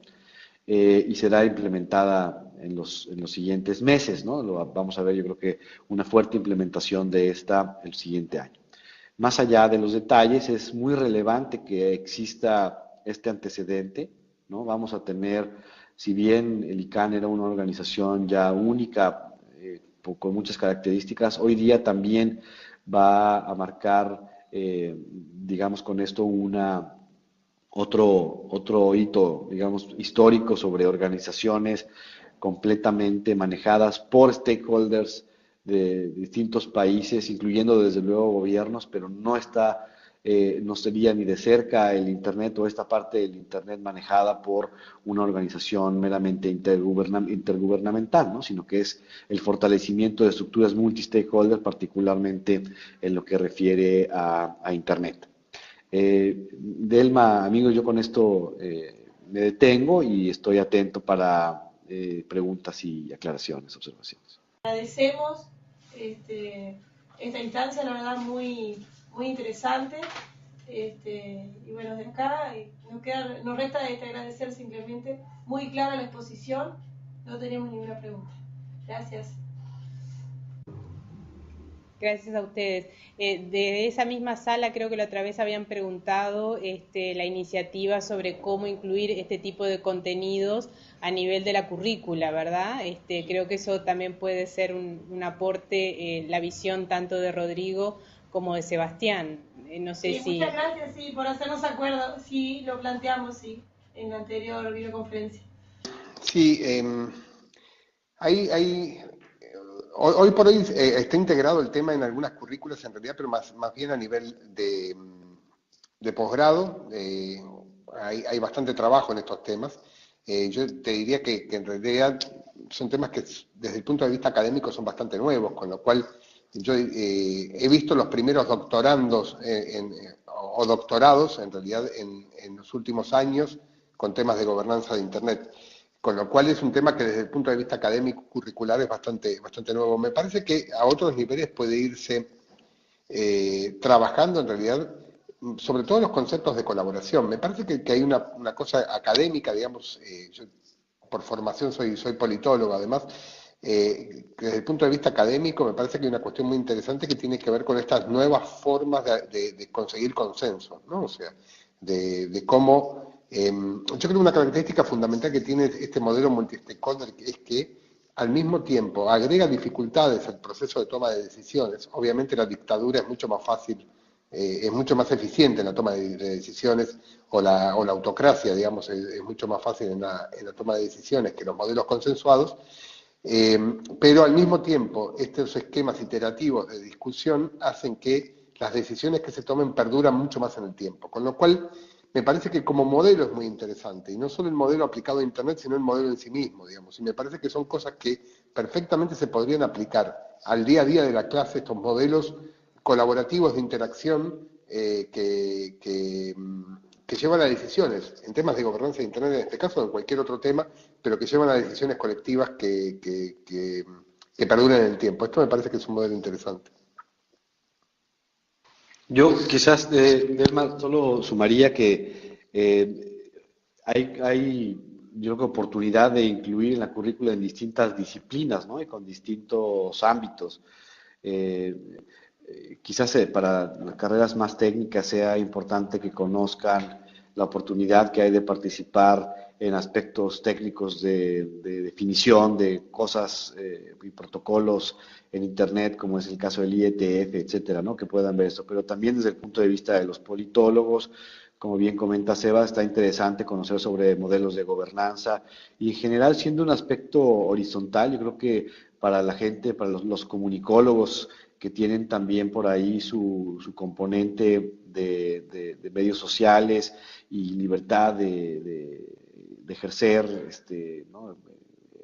y será implementada en los siguientes meses, ¿no? Vamos a ver, yo creo que una fuerte implementación de esta el siguiente año. Más allá de los detalles, es muy relevante que exista este antecedente, ¿no? Vamos a tener, si bien el ICANN era una organización ya única, con muchas características, hoy día también va a marcar, digamos, con esto otro hito, digamos, histórico sobre organizaciones completamente manejadas por stakeholders de distintos países, incluyendo desde luego gobiernos, pero no sería ni de cerca el Internet o esta parte del Internet manejada por una organización meramente intergubernamental, ¿no? Sino que es el fortalecimiento de estructuras multi-stakeholder, particularmente en lo que refiere a Internet. Delma, amigos, yo con esto me detengo y estoy atento para preguntas y aclaraciones, observaciones. Agradecemos esta instancia, la verdad, muy, muy interesante. Y bueno, desde acá nos resta agradecer simplemente, muy clara la exposición, no tenemos ninguna pregunta. Gracias. Gracias a ustedes. De esa misma sala, creo que la otra vez habían preguntado la iniciativa sobre cómo incluir este tipo de contenidos a nivel de la currícula, ¿verdad? Creo que eso también puede ser un aporte, la visión tanto de Rodrigo como de Sebastián. No sé si... Muchas gracias, sí, por hacernos acuerdo. Sí, lo planteamos, sí, en la anterior videoconferencia. Sí, hoy por hoy está integrado el tema en algunas currículas en realidad, pero más bien a nivel de posgrado. Hay bastante trabajo en estos temas. Yo te diría que en realidad son temas que desde el punto de vista académico son bastante nuevos, con lo cual yo he visto los primeros doctorandos o doctorados en realidad en los últimos años con temas de gobernanza de Internet. Con lo cual es un tema que desde el punto de vista académico curricular es bastante nuevo. Me parece que a otros niveles puede irse trabajando en realidad sobre todo los conceptos de colaboración. Me parece que hay una cosa académica, digamos, yo por formación soy politólogo, además, desde el punto de vista académico me parece que hay una cuestión muy interesante que tiene que ver con estas nuevas formas de conseguir consenso, ¿no? O sea, de cómo... yo creo que una característica fundamental que tiene este modelo multi-stakeholder es que al mismo tiempo agrega dificultades al proceso de toma de decisiones. Obviamente la dictadura es mucho más fácil, es mucho más eficiente en la toma de decisiones, o la autocracia, digamos, es mucho más fácil en la toma de decisiones que los modelos consensuados, pero al mismo tiempo estos esquemas iterativos de discusión hacen que las decisiones que se tomen perduran mucho más en el tiempo, con lo cual me parece que como modelo es muy interesante, y no solo el modelo aplicado a Internet, sino el modelo en sí mismo, digamos, y me parece que son cosas que perfectamente se podrían aplicar al día a día de la clase, estos modelos colaborativos de interacción que llevan a decisiones, en temas de gobernanza de Internet en este caso, o en cualquier otro tema, pero que llevan a decisiones colectivas que perduren en el tiempo. Esto me parece que es un modelo interesante. Yo quizás, Delmar, solo sumaría que hay, yo creo que oportunidad de incluir en la currícula en distintas disciplinas, ¿no? Y con distintos ámbitos. Quizás para las carreras más técnicas sea importante que conozcan la oportunidad que hay de participar en aspectos técnicos de definición de cosas y protocolos en Internet, como es el caso del IETF, etcétera, ¿no? Que puedan ver esto. Pero también desde el punto de vista de los politólogos, como bien comenta Seba, está interesante conocer sobre modelos de gobernanza y en general siendo un aspecto horizontal, yo creo que para la gente, para los comunicólogos que tienen también por ahí su componente de medios sociales y libertad de ejercer, ¿no?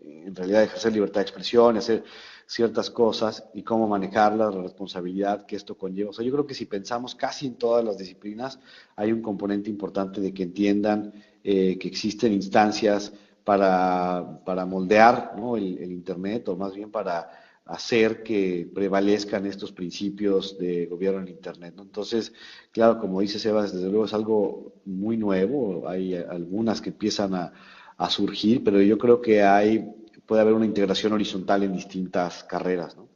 En realidad de ejercer libertad de expresión, hacer ciertas cosas y cómo manejarlas, la responsabilidad que esto conlleva. O sea, yo creo que si pensamos casi en todas las disciplinas, hay un componente importante de que entiendan que existen instancias para moldear, ¿no? el Internet, o más bien para hacer que prevalezcan estos principios de gobierno en Internet, ¿no? Entonces, claro, como dice Sebas, desde luego es algo muy nuevo, hay algunas que empiezan a surgir, pero yo creo que puede haber una integración horizontal en distintas carreras, ¿no?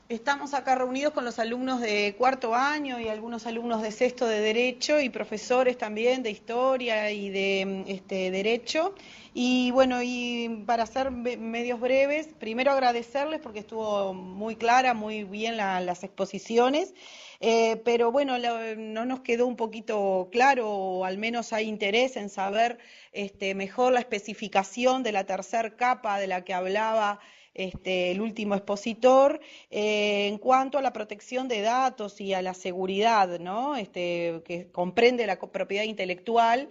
Estamos acá reunidos con los alumnos de cuarto año y algunos alumnos de sexto de Derecho y profesores también de Historia y de Derecho. Y bueno, y para ser medios breves, primero agradecerles porque estuvo muy clara, muy bien las exposiciones, pero bueno, no nos quedó un poquito claro, o al menos hay interés en saber mejor la especificación de la tercer capa de la que hablaba el último expositor, en cuanto a la protección de datos y a la seguridad, ¿no? Que comprende la propiedad intelectual.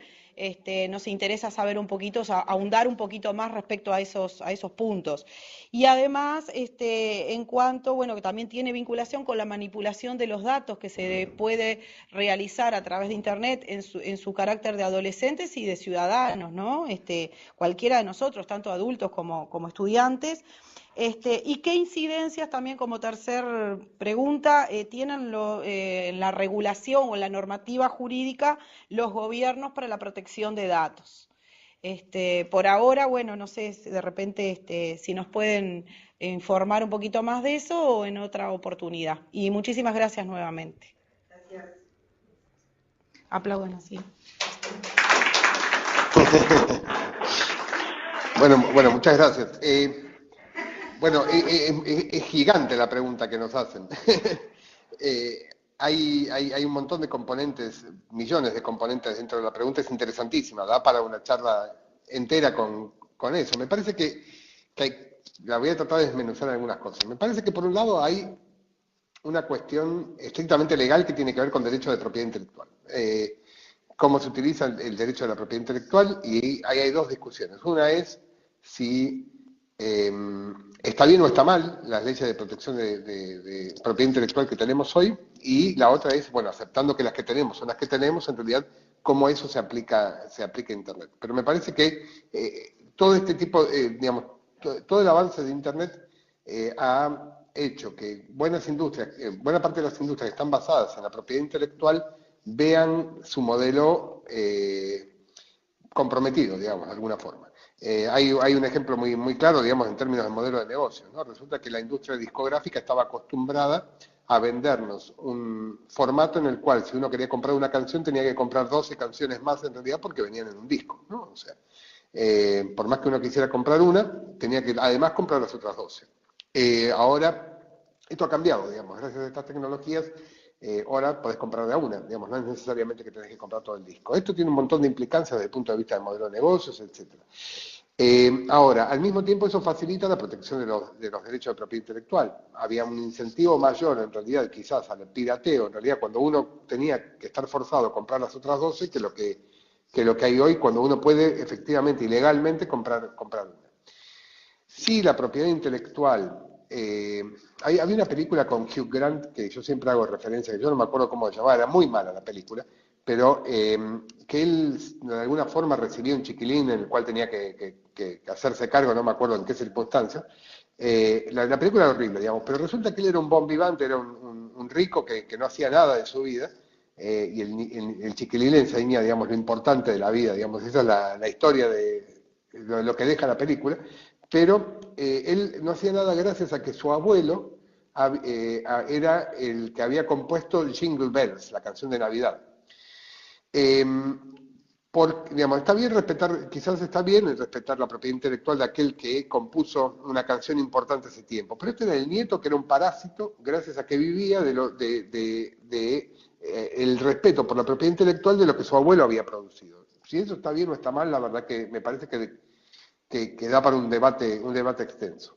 Nos interesa saber un poquito, ahondar un poquito más respecto a esos puntos. Y además, en cuanto, bueno, que también tiene vinculación con la manipulación de los datos que se puede realizar a través de Internet en su carácter de adolescentes y de ciudadanos, ¿no? Cualquiera de nosotros, tanto adultos como estudiantes. ¿Y qué incidencias también, como tercer pregunta, tienen en la regulación o en la normativa jurídica los gobiernos para la protección de datos? Por ahora, bueno, no sé, de repente si nos pueden informar un poquito más de eso o en otra oportunidad. Y muchísimas gracias nuevamente. Gracias. Aplaudan así. Bueno, muchas gracias. Bueno, es gigante la pregunta que nos hacen. Hay un montón de componentes, millones de componentes dentro de la pregunta, es interesantísima, da para una charla entera con eso. Me parece que la voy a tratar de desmenuzar algunas cosas. Me parece que por un lado hay una cuestión estrictamente legal que tiene que ver con derecho de propiedad intelectual. Cómo se utiliza el derecho de la propiedad intelectual, y ahí hay dos discusiones. Una es si está bien o está mal las leyes de protección de propiedad intelectual que tenemos hoy, y la otra es, bueno, aceptando que las que tenemos son las que tenemos, en realidad, cómo eso se aplica a Internet. Pero me parece que todo este tipo, digamos, todo el avance de Internet ha hecho que buenas industrias, buena parte de las industrias que están basadas en la propiedad intelectual vean su modelo comprometido, digamos, de alguna forma. Hay un ejemplo muy claro, digamos, en términos de modelo de negocio, ¿no? Resulta que la industria discográfica estaba acostumbrada a vendernos un formato en el cual si uno quería comprar una canción tenía que comprar 12 canciones más en realidad porque venían en un disco, ¿no? O sea, por más que uno quisiera comprar una, tenía que además comprar las otras 12. Ahora, esto ha cambiado, digamos, gracias a estas tecnologías, ahora podés comprar de a una, digamos, no es necesariamente que tenés que comprar todo el disco. Esto tiene un montón de implicancias desde el punto de vista del modelo de negocios, etc. Ahora, al mismo tiempo eso facilita la protección de los derechos de propiedad intelectual. Había un incentivo mayor, en realidad, quizás al pirateo, en realidad, cuando uno tenía que estar forzado a comprar las otras 12, que lo que hay hoy, cuando uno puede efectivamente y legalmente comprar una. Sí, la propiedad intelectual. Había una película con Hugh Grant que yo siempre hago referencia, que yo no me acuerdo cómo se llamaba, era muy mala la película, pero que él de alguna forma recibía un chiquilín en el cual tenía que hacerse cargo, no me acuerdo en qué circunstancia. La película era horrible, digamos, pero resulta que él era un bon vivante, era un rico que no hacía nada de su vida, y el chiquilín le enseña, digamos, lo importante de la vida, digamos, esa es la historia de lo que deja la película, pero él no hacía nada gracias a que su abuelo era el que había compuesto Jingle Bells, la canción de Navidad. Digamos, está bien respetar, quizás está bien respetar la propiedad intelectual de aquel que compuso una canción importante hace tiempo, pero este era el nieto que era un parásito, gracias a que vivía el respeto por la propiedad intelectual de lo que su abuelo había producido. Si eso está bien o está mal, la verdad que me parece que da para un debate extenso.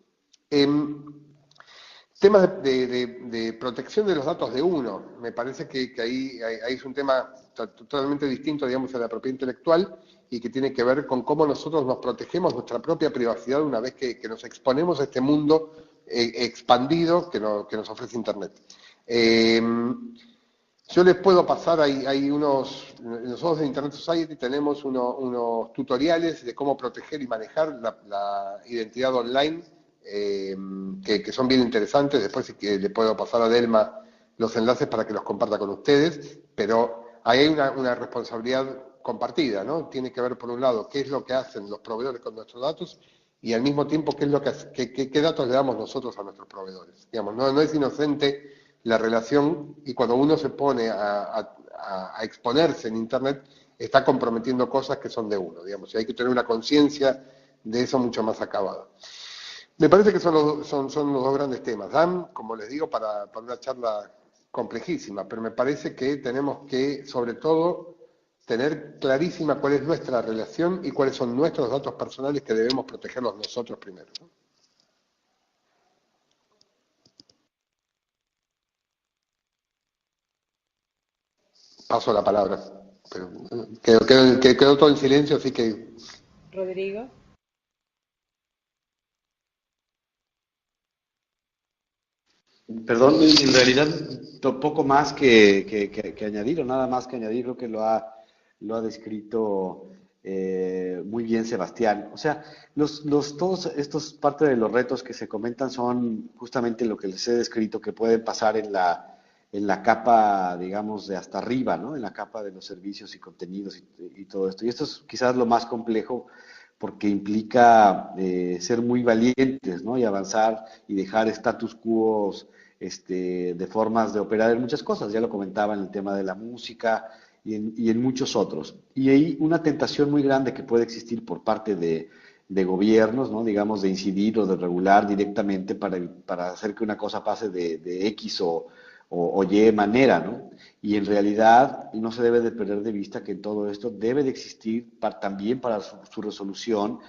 Temas de protección de los datos de uno, me parece que ahí es un tema totalmente distinto, digamos, a la propiedad intelectual y que tiene que ver con cómo nosotros nos protegemos nuestra propia privacidad una vez que nos exponemos a este mundo expandido que nos ofrece Internet. Yo les puedo pasar, nosotros en Internet Society tenemos unos tutoriales de cómo proteger y manejar la identidad online, que son bien interesantes. Después sí que le puedo pasar a Delma los enlaces para que los comparta con ustedes, pero ahí hay una responsabilidad compartida, ¿no? Tiene que ver, por un lado, qué es lo que hacen los proveedores con nuestros datos y al mismo tiempo qué datos le damos nosotros a nuestros proveedores. Digamos, no es inocente la relación, y cuando uno se pone a exponerse en Internet, está comprometiendo cosas que son de uno, digamos, y hay que tener una conciencia de eso mucho más acabada. Me parece que son los dos grandes temas. Dan, como les digo, para una charla complejísima, pero me parece que tenemos que, sobre todo, tener clarísima cuál es nuestra relación y cuáles son nuestros datos personales que debemos protegerlos nosotros primero, ¿no? Paso la palabra, pero quedó todo en silencio, así que... Rodrigo. Perdón, en realidad poco más que añadir, o nada más que añadir, creo que lo ha descrito muy bien Sebastián. O sea, todos estos parte de los retos que se comentan son justamente lo que les he descrito, que pueden pasar en la capa, digamos, de hasta arriba, ¿no? En la capa de los servicios y contenidos y todo esto. Y esto es quizás lo más complejo porque implica ser muy valientes, ¿no? Y avanzar y dejar status quo de formas de operar en muchas cosas. Ya lo comentaba en el tema de la música y en muchos otros. Y hay una tentación muy grande que puede existir por parte de gobiernos, ¿no? Digamos, de incidir o de regular directamente para hacer que una cosa pase de X o Y manera, ¿no? Y en realidad no se debe de perder de vista que en todo esto debe de existir también para su resolución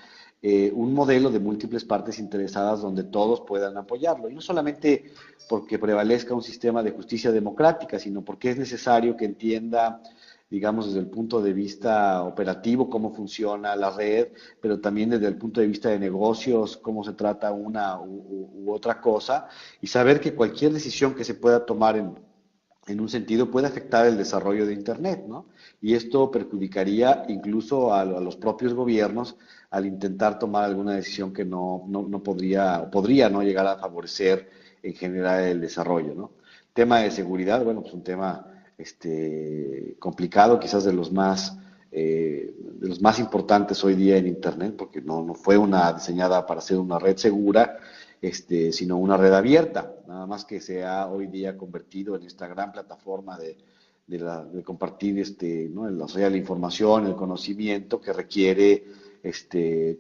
un modelo de múltiples partes interesadas donde todos puedan apoyarlo. Y no solamente porque prevalezca un sistema de justicia democrática, sino porque es necesario que entienda, digamos, desde el punto de vista operativo cómo funciona la red, pero también desde el punto de vista de negocios, cómo se trata una u otra cosa, y saber que cualquier decisión que se pueda tomar en un sentido puede afectar el desarrollo de Internet, ¿no? Y esto perjudicaría incluso a los propios gobiernos al intentar tomar alguna decisión que no podría no llegar a favorecer en general el desarrollo, ¿no? Tema de seguridad, bueno, pues un tema complicado, quizás de los más importantes hoy día en Internet, porque no fue diseñada para ser una red segura, sino una red abierta, nada más que se ha hoy día convertido en esta gran plataforma de compartir ¿no? el desarrollo de la información, el conocimiento que requiere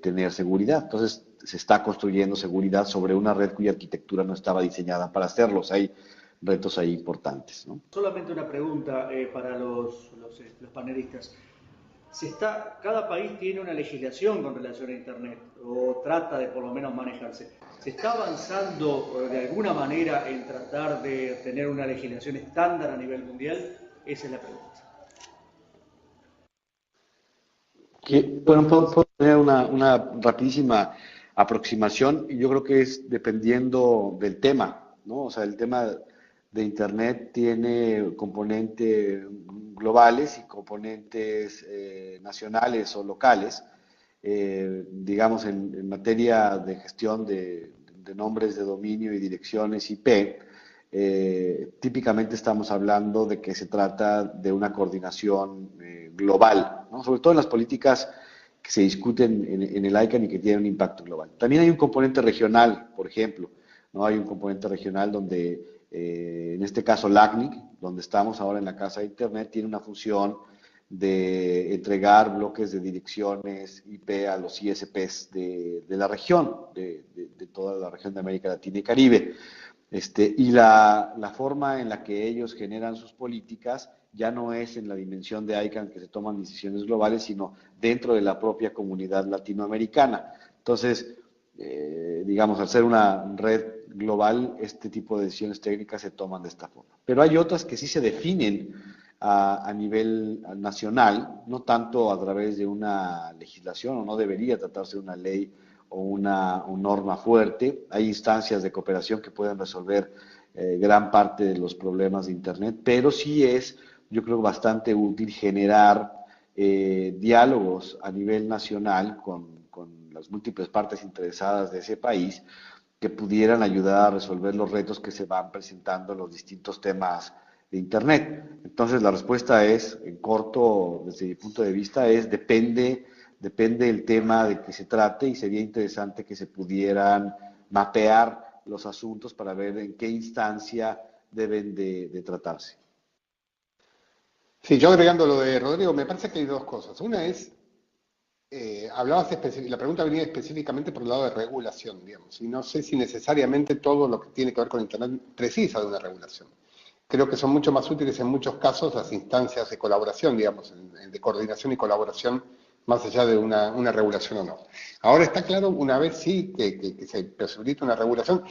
tener seguridad. Entonces se está construyendo seguridad sobre una red cuya arquitectura no estaba diseñada para hacerlo. O sea, hay retos ahí importantes, ¿no? Solamente una pregunta para los panelistas. Cada país tiene una legislación con relación a Internet, o trata de por lo menos manejarse. ¿Se está avanzando de alguna manera en tratar de tener una legislación estándar a nivel mundial? Esa es la pregunta. Bueno, puedo tener una rapidísima aproximación, y yo creo que es dependiendo del tema, ¿no? O sea, el tema de Internet tiene componentes globales y componentes nacionales o locales. Digamos, en materia de gestión de nombres de dominio y direcciones IP, típicamente estamos hablando de que se trata de una coordinación global, ¿no? Sobre todo en las políticas que se discuten en el ICANN y que tienen un impacto global. También hay un componente regional, por ejemplo, ¿no? Hay un componente regional donde, en este caso LACNIC, donde estamos ahora en la Casa de Internet, tiene una función de entregar bloques de direcciones IP a los ISPs de la región, de toda la región de América Latina y Caribe. Y la forma en la que ellos generan sus políticas ya no es en la dimensión de ICANN, que se toman decisiones globales, sino dentro de la propia comunidad latinoamericana. Entonces, digamos, al ser una red global, este tipo de decisiones técnicas se toman de esta forma. Pero hay otras que sí se definen a nivel nacional, no tanto a través de una legislación, o no debería tratarse de una ley o una norma fuerte. Hay instancias de cooperación que pueden resolver gran parte de los problemas de Internet, pero sí es, yo creo, bastante útil generar diálogos a nivel nacional con las múltiples partes interesadas de ese país que pudieran ayudar a resolver los retos que se van presentando en los distintos temas de Internet. Entonces la respuesta es, en corto, desde mi punto de vista, depende del tema de que se trate, y sería interesante que se pudieran mapear los asuntos para ver en qué instancia deben de tratarse. Sí, yo agregando lo de Rodrigo, me parece que hay dos cosas. Una es, la pregunta venía específicamente por el lado de regulación, digamos, y no sé si necesariamente todo lo que tiene que ver con Internet precisa de una regulación. Creo que son mucho más útiles en muchos casos las instancias de colaboración, digamos, de coordinación y colaboración, más allá de una regulación o no. Ahora está claro, una vez sí que se posibilita una regulación,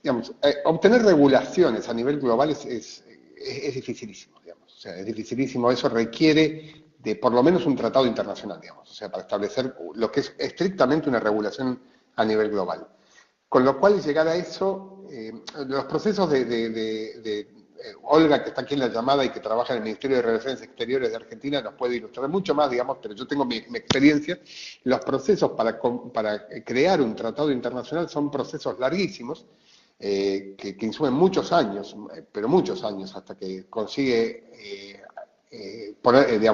digamos, obtener regulaciones a nivel global es dificilísimo, digamos. O sea, es dificilísimo, eso requiere de por lo menos un tratado internacional, digamos, o sea, para establecer lo que es estrictamente una regulación a nivel global. Con lo cual, llegar a eso, los procesos Olga, que está aquí en la llamada y que trabaja en el Ministerio de Relaciones Exteriores de Argentina, nos puede ilustrar mucho más, digamos, pero yo tengo mi experiencia. Los procesos para crear un tratado internacional son procesos larguísimos, que insumen muchos años, pero muchos años, hasta que consigue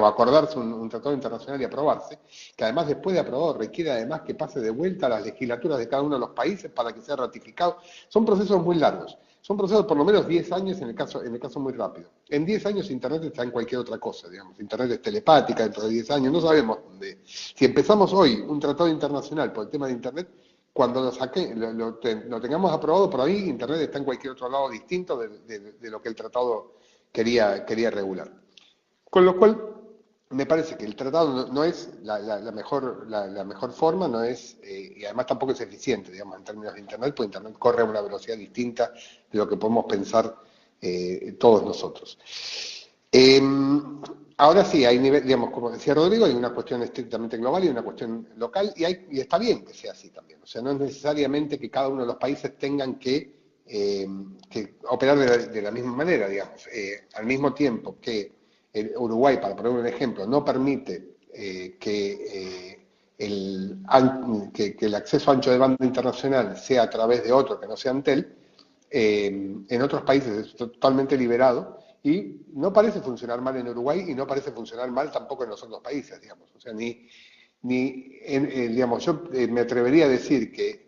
acordarse un tratado internacional y aprobarse, que además, después de aprobado, requiere además que pase de vuelta a las legislaturas de cada uno de los países para que sea ratificado. Son procesos muy largos. Son procesos por lo menos 10 años en el caso muy rápido. En 10 años Internet está en cualquier otra cosa, digamos. Internet es telepática dentro de 10 años, no sabemos dónde. Si empezamos hoy un tratado internacional por el tema de Internet, cuando lo tengamos aprobado por ahí, Internet está en cualquier otro lado distinto de lo que el tratado quería regular. Con lo cual, me parece que el tratado no es la mejor forma, no es, y además tampoco es eficiente, digamos, en términos de Internet, porque Internet corre a una velocidad distinta de lo que podemos pensar todos nosotros. Ahora sí, hay nivel, digamos, como decía Rodrigo, hay una cuestión estrictamente global y una cuestión local, y está bien que sea así también. O sea, no es necesariamente que cada uno de los países tengan que operar de la misma manera, digamos. Al mismo tiempo que Uruguay, para poner un ejemplo, no permite que el acceso a ancho de banda internacional sea a través de otro que no sea Antel, en otros países es totalmente liberado y no parece funcionar mal en Uruguay y no parece funcionar mal tampoco en los otros países, digamos. O sea, digamos, yo me atrevería a decir que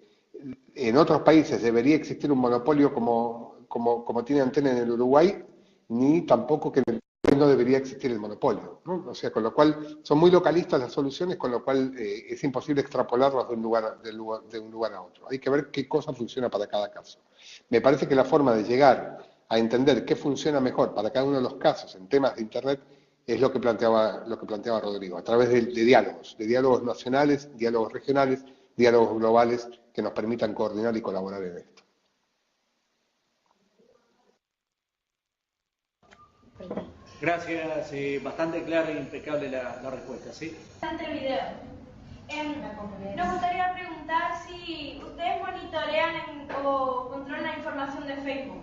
en otros países debería existir un monopolio como tiene Antena en el Uruguay, ni tampoco que en el Uruguay no debería existir el monopolio, ¿no? O sea, con lo cual son muy localistas las soluciones, con lo cual es imposible extrapolarlas de un lugar a otro. Hay que ver qué cosa funciona para cada caso. Me parece que la forma de llegar a entender qué funciona mejor para cada uno de los casos en temas de Internet es lo que planteaba Rodrigo, a través de diálogos nacionales, diálogos regionales, diálogos globales que nos permitan coordinar y colaborar en esto. Gracias, bastante clara e impecable la respuesta, ¿sí? Bastante video. Nos gustaría preguntar si ustedes monitorean o controlan la información de Facebook.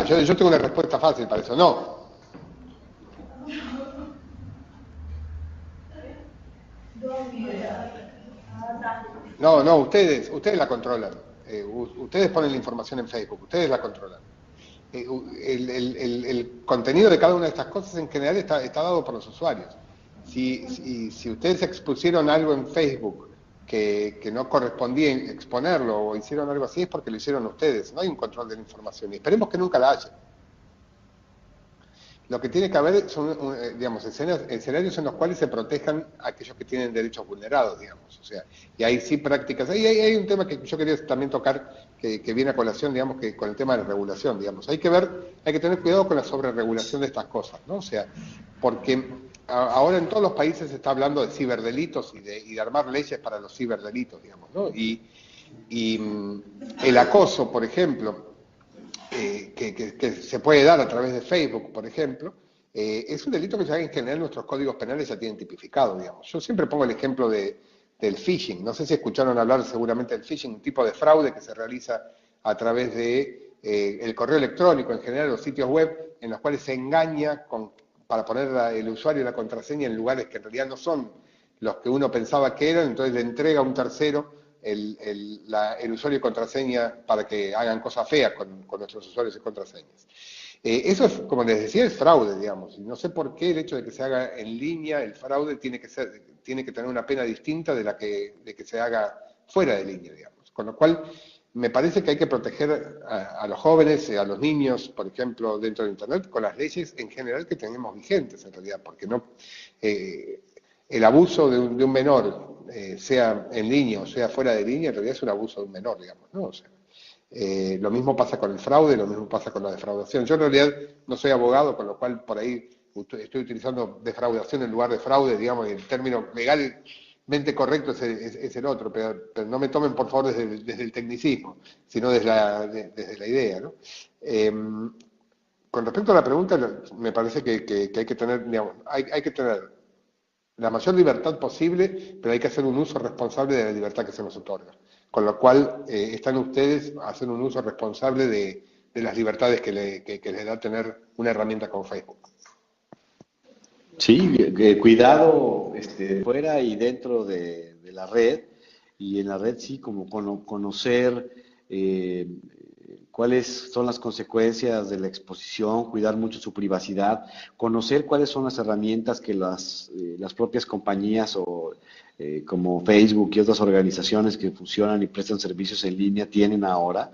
Yo tengo una respuesta fácil para eso, no. No, ustedes la controlan. Ustedes ponen la información en Facebook, ustedes la controlan. El contenido de cada una de estas cosas en general está dado por los usuarios. Si ustedes expusieron algo en Facebook que no correspondía exponerlo o hicieron algo así, es porque lo hicieron ustedes. No hay un control de la información y esperemos que nunca la haya. Lo que tiene que haber son, digamos, escenarios en los cuales se protejan a aquellos que tienen derechos vulnerados, digamos. O sea, y hay sí prácticas. Ahí hay un tema que yo quería también tocar, que viene a colación, digamos, que con el tema de la regulación, digamos. Hay que tener cuidado con la sobreregulación de estas cosas, ¿no? O sea, porque ahora en todos los países se está hablando de ciberdelitos y de armar leyes para los ciberdelitos, digamos, ¿no? Y el acoso, por ejemplo, que se puede dar a través de Facebook, por ejemplo, es un delito que ya en general nuestros códigos penales ya tienen tipificado, digamos. Yo siempre pongo el ejemplo del phishing. No sé si escucharon hablar seguramente del phishing, un tipo de fraude que se realiza a través de el correo electrónico, en general los sitios web, en los cuales se engaña para poner el usuario y la contraseña en lugares que en realidad no son los que uno pensaba que eran, entonces le entrega a un tercero el usuario y contraseña para que hagan cosas feas con nuestros usuarios y contraseñas. Eso, como les decía, es fraude, digamos, y no sé por qué el hecho de que se haga en línea, el fraude tiene que tener una pena distinta de que se haga fuera de línea, digamos. Con lo cual, me parece que hay que proteger a los jóvenes, a los niños, por ejemplo, dentro de Internet, con las leyes en general que tenemos vigentes, en realidad, porque no el abuso de un menor, sea en línea o sea fuera de línea, en realidad es un abuso de un menor, digamos, ¿no? O sea, lo mismo pasa con el fraude, lo mismo pasa con la defraudación. Yo en realidad no soy abogado, con lo cual por ahí estoy utilizando defraudación en lugar de fraude, digamos, y el término legalmente correcto es el otro, pero no me tomen por favor desde el tecnicismo, sino desde la idea, ¿no? Con respecto a la pregunta, me parece que hay que tener, digamos, hay que tener la mayor libertad posible, pero hay que hacer un uso responsable de la libertad que se nos otorga. Con lo cual, están ustedes a hacer un uso responsable de las libertades que les da tener una herramienta como Facebook. Sí, cuidado fuera y dentro de la red, y en la red sí, como conocer cuáles son las consecuencias de la exposición, cuidar mucho su privacidad, conocer cuáles son las herramientas que las propias compañías como Facebook y otras organizaciones que funcionan y prestan servicios en línea tienen ahora,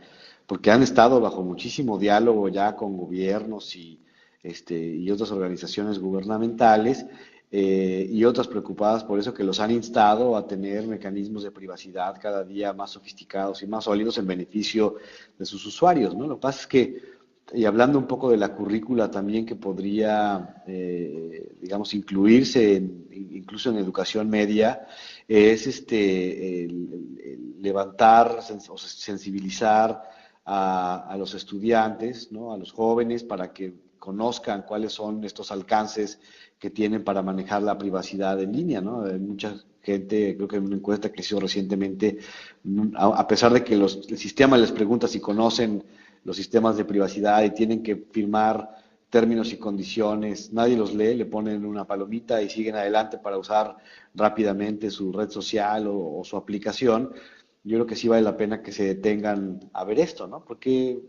porque han estado bajo muchísimo diálogo ya con gobiernos y otras organizaciones gubernamentales y otras preocupadas por eso, que los han instado a tener mecanismos de privacidad cada día más sofisticados y más sólidos en beneficio de sus usuarios, ¿no? Lo que pasa es que, y hablando un poco de la currícula también que podría, digamos, incluirse incluso en educación media, es el levantar o sensibilizar a los estudiantes, ¿no? A los jóvenes, para que conozcan cuáles son estos alcances que tienen para manejar la privacidad en línea, ¿no? Hay mucha gente, creo que en una encuesta que hizo recientemente, a pesar de que el sistema les pregunta si conocen los sistemas de privacidad y tienen que firmar términos y condiciones, nadie los lee, le ponen una palomita y siguen adelante para usar rápidamente su red social o su aplicación. Yo creo que sí vale la pena que se detengan a ver esto, ¿no? Porque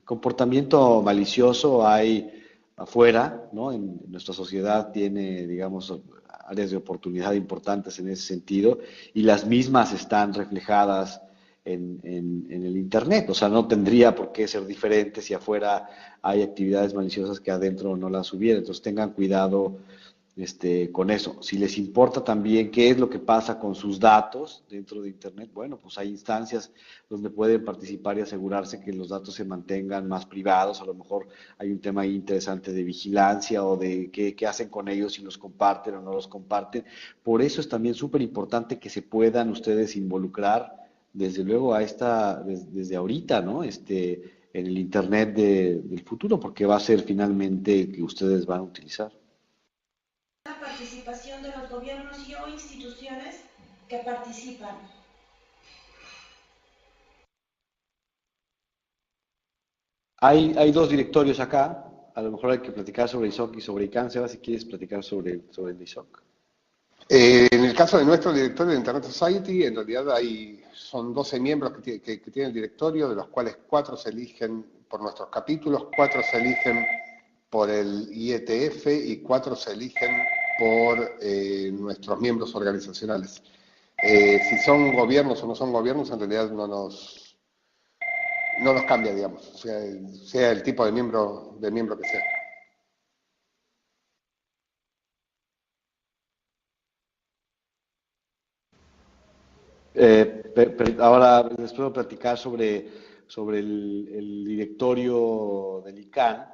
comportamiento malicioso hay afuera, ¿no? En nuestra sociedad tiene, digamos, áreas de oportunidad importantes en ese sentido, y las mismas están reflejadas en el Internet. O sea, no tendría por qué ser diferente si afuera hay actividades maliciosas que adentro no las hubiera. Entonces tengan cuidado con eso. Si les importa también qué es lo que pasa con sus datos dentro de Internet, bueno, pues hay instancias donde pueden participar y asegurarse que los datos se mantengan más privados. A lo mejor hay un tema ahí interesante de vigilancia o de qué hacen con ellos, si los comparten o no los comparten. Por eso es también súper importante que se puedan ustedes involucrar, desde luego, desde ahorita, ¿no? En el Internet del futuro, porque va a ser finalmente que ustedes van a utilizar. La participación de los gobiernos y o instituciones que participan. Hay dos directorios acá. A lo mejor hay que platicar sobre ISOC y sobre ICANN. Seba, si quieres platicar sobre el ISOC. En el caso de nuestro directorio de Internet Society, en realidad son 12 miembros que tiene el directorio, de los cuales 4 se eligen por nuestros capítulos, 4 se eligen por el IETF y 4 se eligen por nuestros miembros organizacionales. Si son gobiernos o no son gobiernos, en realidad no nos cambia, digamos, sea el tipo de miembro que sea. Ahora les puedo platicar sobre el directorio del ICANN.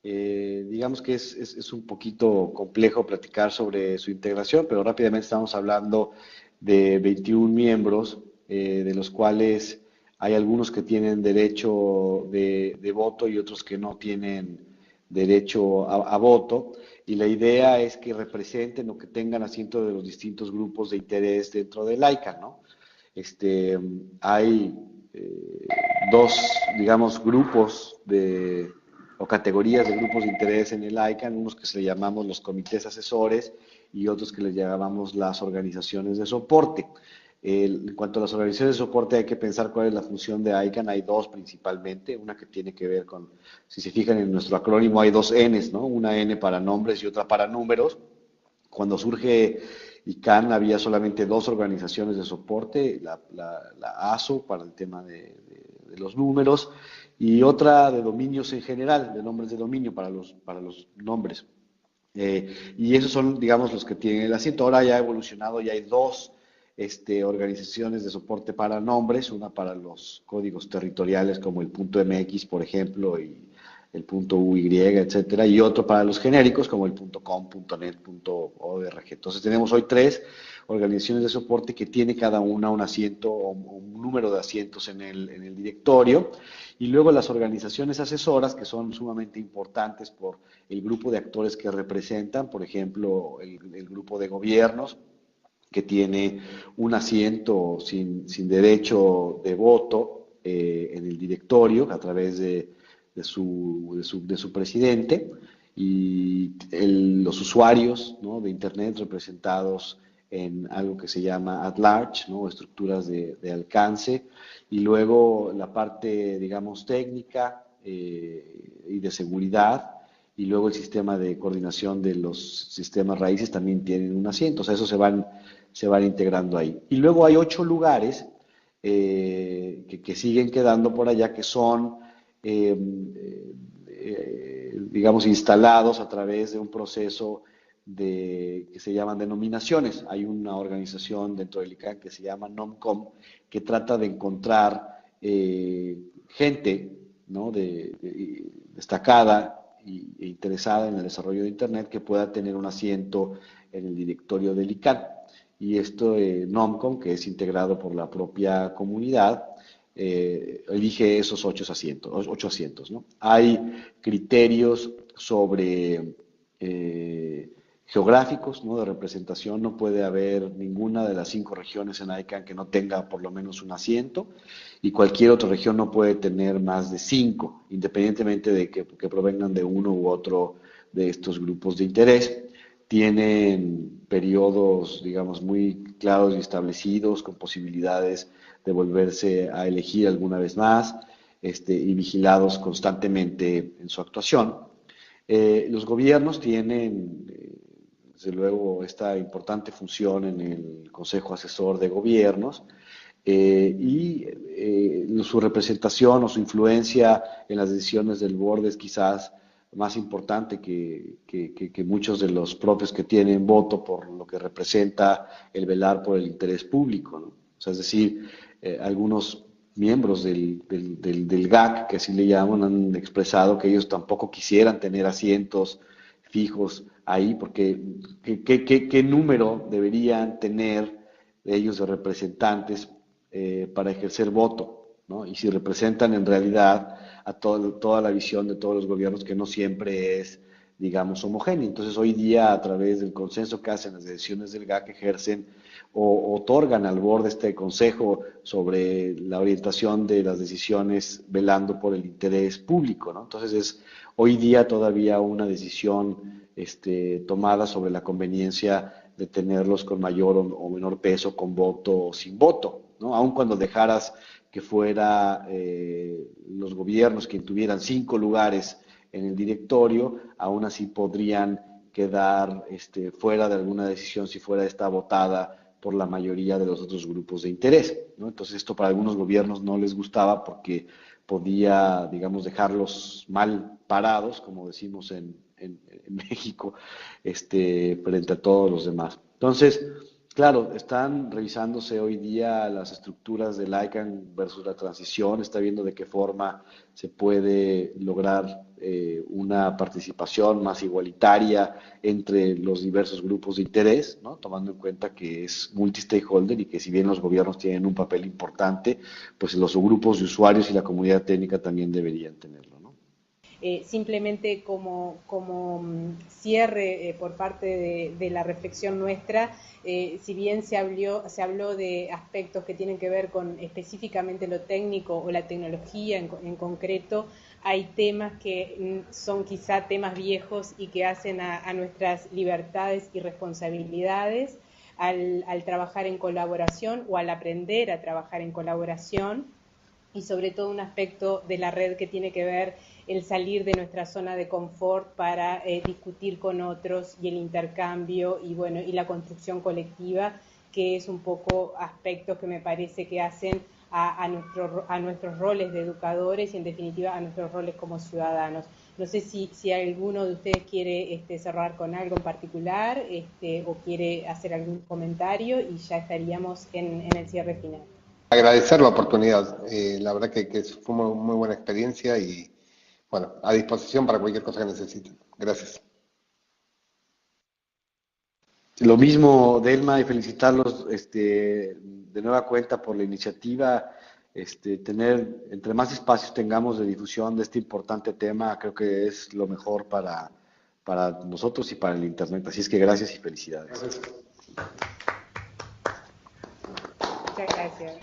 Digamos que es un poquito complejo platicar sobre su integración, pero rápidamente estamos hablando de 21 miembros, de los cuales hay algunos que tienen derecho de voto y otros que no tienen derecho a voto, y la idea es que representen o que tengan asiento de los distintos grupos de interés dentro del ICANN, ¿no? Hay dos, digamos, grupos o categorías de grupos de interés en el ICANN, unos que se le llamamos los comités asesores y otros que les llamamos las organizaciones de soporte. En cuanto a las organizaciones de soporte, hay que pensar cuál es la función de ICANN. Hay dos principalmente, una que tiene que ver con, si se fijan en nuestro acrónimo, hay dos Ns, ¿no? Una N para nombres y otra para números. Cuando surge ICANN había solamente 2 organizaciones de soporte, la ASO para el tema de los números y otra de dominios en general, de nombres de dominio para los nombres. Y esos son, digamos, los que tienen el asiento. Ahora ya ha evolucionado y hay 2 organizaciones de soporte para nombres, una para los códigos territoriales como el .mx, por ejemplo, y el .uy, etcétera, y otro para los genéricos como el .com, .net, .org. Entonces tenemos hoy 3 organizaciones de soporte que tiene cada una un asiento o un número de asientos en el directorio, y luego las organizaciones asesoras, que son sumamente importantes por el grupo de actores que representan, por ejemplo, el grupo de gobiernos, que tiene un asiento sin derecho de voto en el directorio a través de su presidente, y los usuarios, ¿no?, de Internet representados en algo que se llama at large, ¿no?, estructuras de alcance, y luego la parte, digamos, técnica y de seguridad, y luego el sistema de coordinación de los sistemas raíces también tienen un asiento. O sea, eso se van integrando ahí. Y luego hay 8 lugares que siguen quedando por allá, que son digamos, instalados a través de un proceso que se llaman denominaciones. Hay una organización dentro del ICANN que se llama NOMCOM, que trata de encontrar gente, ¿no?, destacada e interesada en el desarrollo de Internet, que pueda tener un asiento en el directorio del ICANN. Y esto, NOMCOM, que es integrado por la propia comunidad, elige esos 8 asientos, ¿no? Hay criterios sobre geográficos, ¿no? De representación. No puede haber ninguna de las 5 regiones en ICANN que no tenga por lo menos un asiento, y cualquier otra región no puede tener más de 5, independientemente de que provengan de uno u otro de estos grupos de interés. Tienen periodos, digamos, muy claros y establecidos, con posibilidades de volverse a elegir alguna vez más, y vigilados constantemente en su actuación. Los gobiernos tienen, desde luego, esta importante función en el Consejo Asesor de Gobiernos, y su representación o su influencia en las decisiones del board es quizás más importante que muchos de los propios que tienen voto, por lo que representa el velar por el interés público, ¿no? O sea, es decir, algunos miembros del GAC, que así le llaman, han expresado que ellos tampoco quisieran tener asientos fijos ahí, porque ¿qué número deberían tener ellos de representantes para ejercer voto, ¿no? Y si representan en realidad a toda la visión de todos los gobiernos, que no siempre es, digamos, homogénea. Entonces, hoy día, a través del consenso que hacen las decisiones del GAC, ejercen o otorgan al board de este consejo sobre la orientación de las decisiones, velando por el interés público, ¿no? Entonces, es hoy día todavía una decisión tomada sobre la conveniencia de tenerlos con mayor o menor peso, con voto o sin voto, ¿no? Aun cuando dejaras que fuera los gobiernos quien tuvieran 5 lugares en el directorio, aún así podrían quedar fuera de alguna decisión si fuera esta votada por la mayoría de los otros grupos de interés, ¿no? Entonces, esto para algunos gobiernos no les gustaba, porque podía, digamos, dejarlos mal parados, como decimos en México, frente a todos los demás. Entonces, claro, están revisándose hoy día las estructuras del ICANN versus la transición, está viendo de qué forma se puede lograr una participación más igualitaria entre los diversos grupos de interés, ¿no? Tomando en cuenta que es multi-stakeholder, y que si bien los gobiernos tienen un papel importante, pues los grupos de usuarios y la comunidad técnica también deberían tenerlo, ¿no? Simplemente como cierre por parte de la reflexión nuestra, si bien se habló de aspectos que tienen que ver con específicamente lo técnico o la tecnología en concreto, hay temas que son quizá temas viejos y que hacen a nuestras libertades y responsabilidades al trabajar en colaboración o al aprender a trabajar en colaboración, y sobre todo un aspecto de la red que tiene que ver el salir de nuestra zona de confort para discutir con otros, y el intercambio y la construcción colectiva, que es un poco aspectos que me parece que hacen a nuestros roles de educadores y en definitiva a nuestros roles como ciudadanos. No sé si alguno de ustedes quiere cerrar con algo en particular o quiere hacer algún comentario, y ya estaríamos en el cierre final. Agradecer la oportunidad, la verdad que fue una muy buena experiencia, y bueno, a disposición para cualquier cosa que necesiten. Gracias. Lo mismo, Delma, y felicitarlos de nueva cuenta por la iniciativa. Tener, entre más espacios tengamos de difusión de este importante tema, creo que es lo mejor para nosotros y para el Internet. Así es que gracias y felicidades. Gracias. Muchas gracias.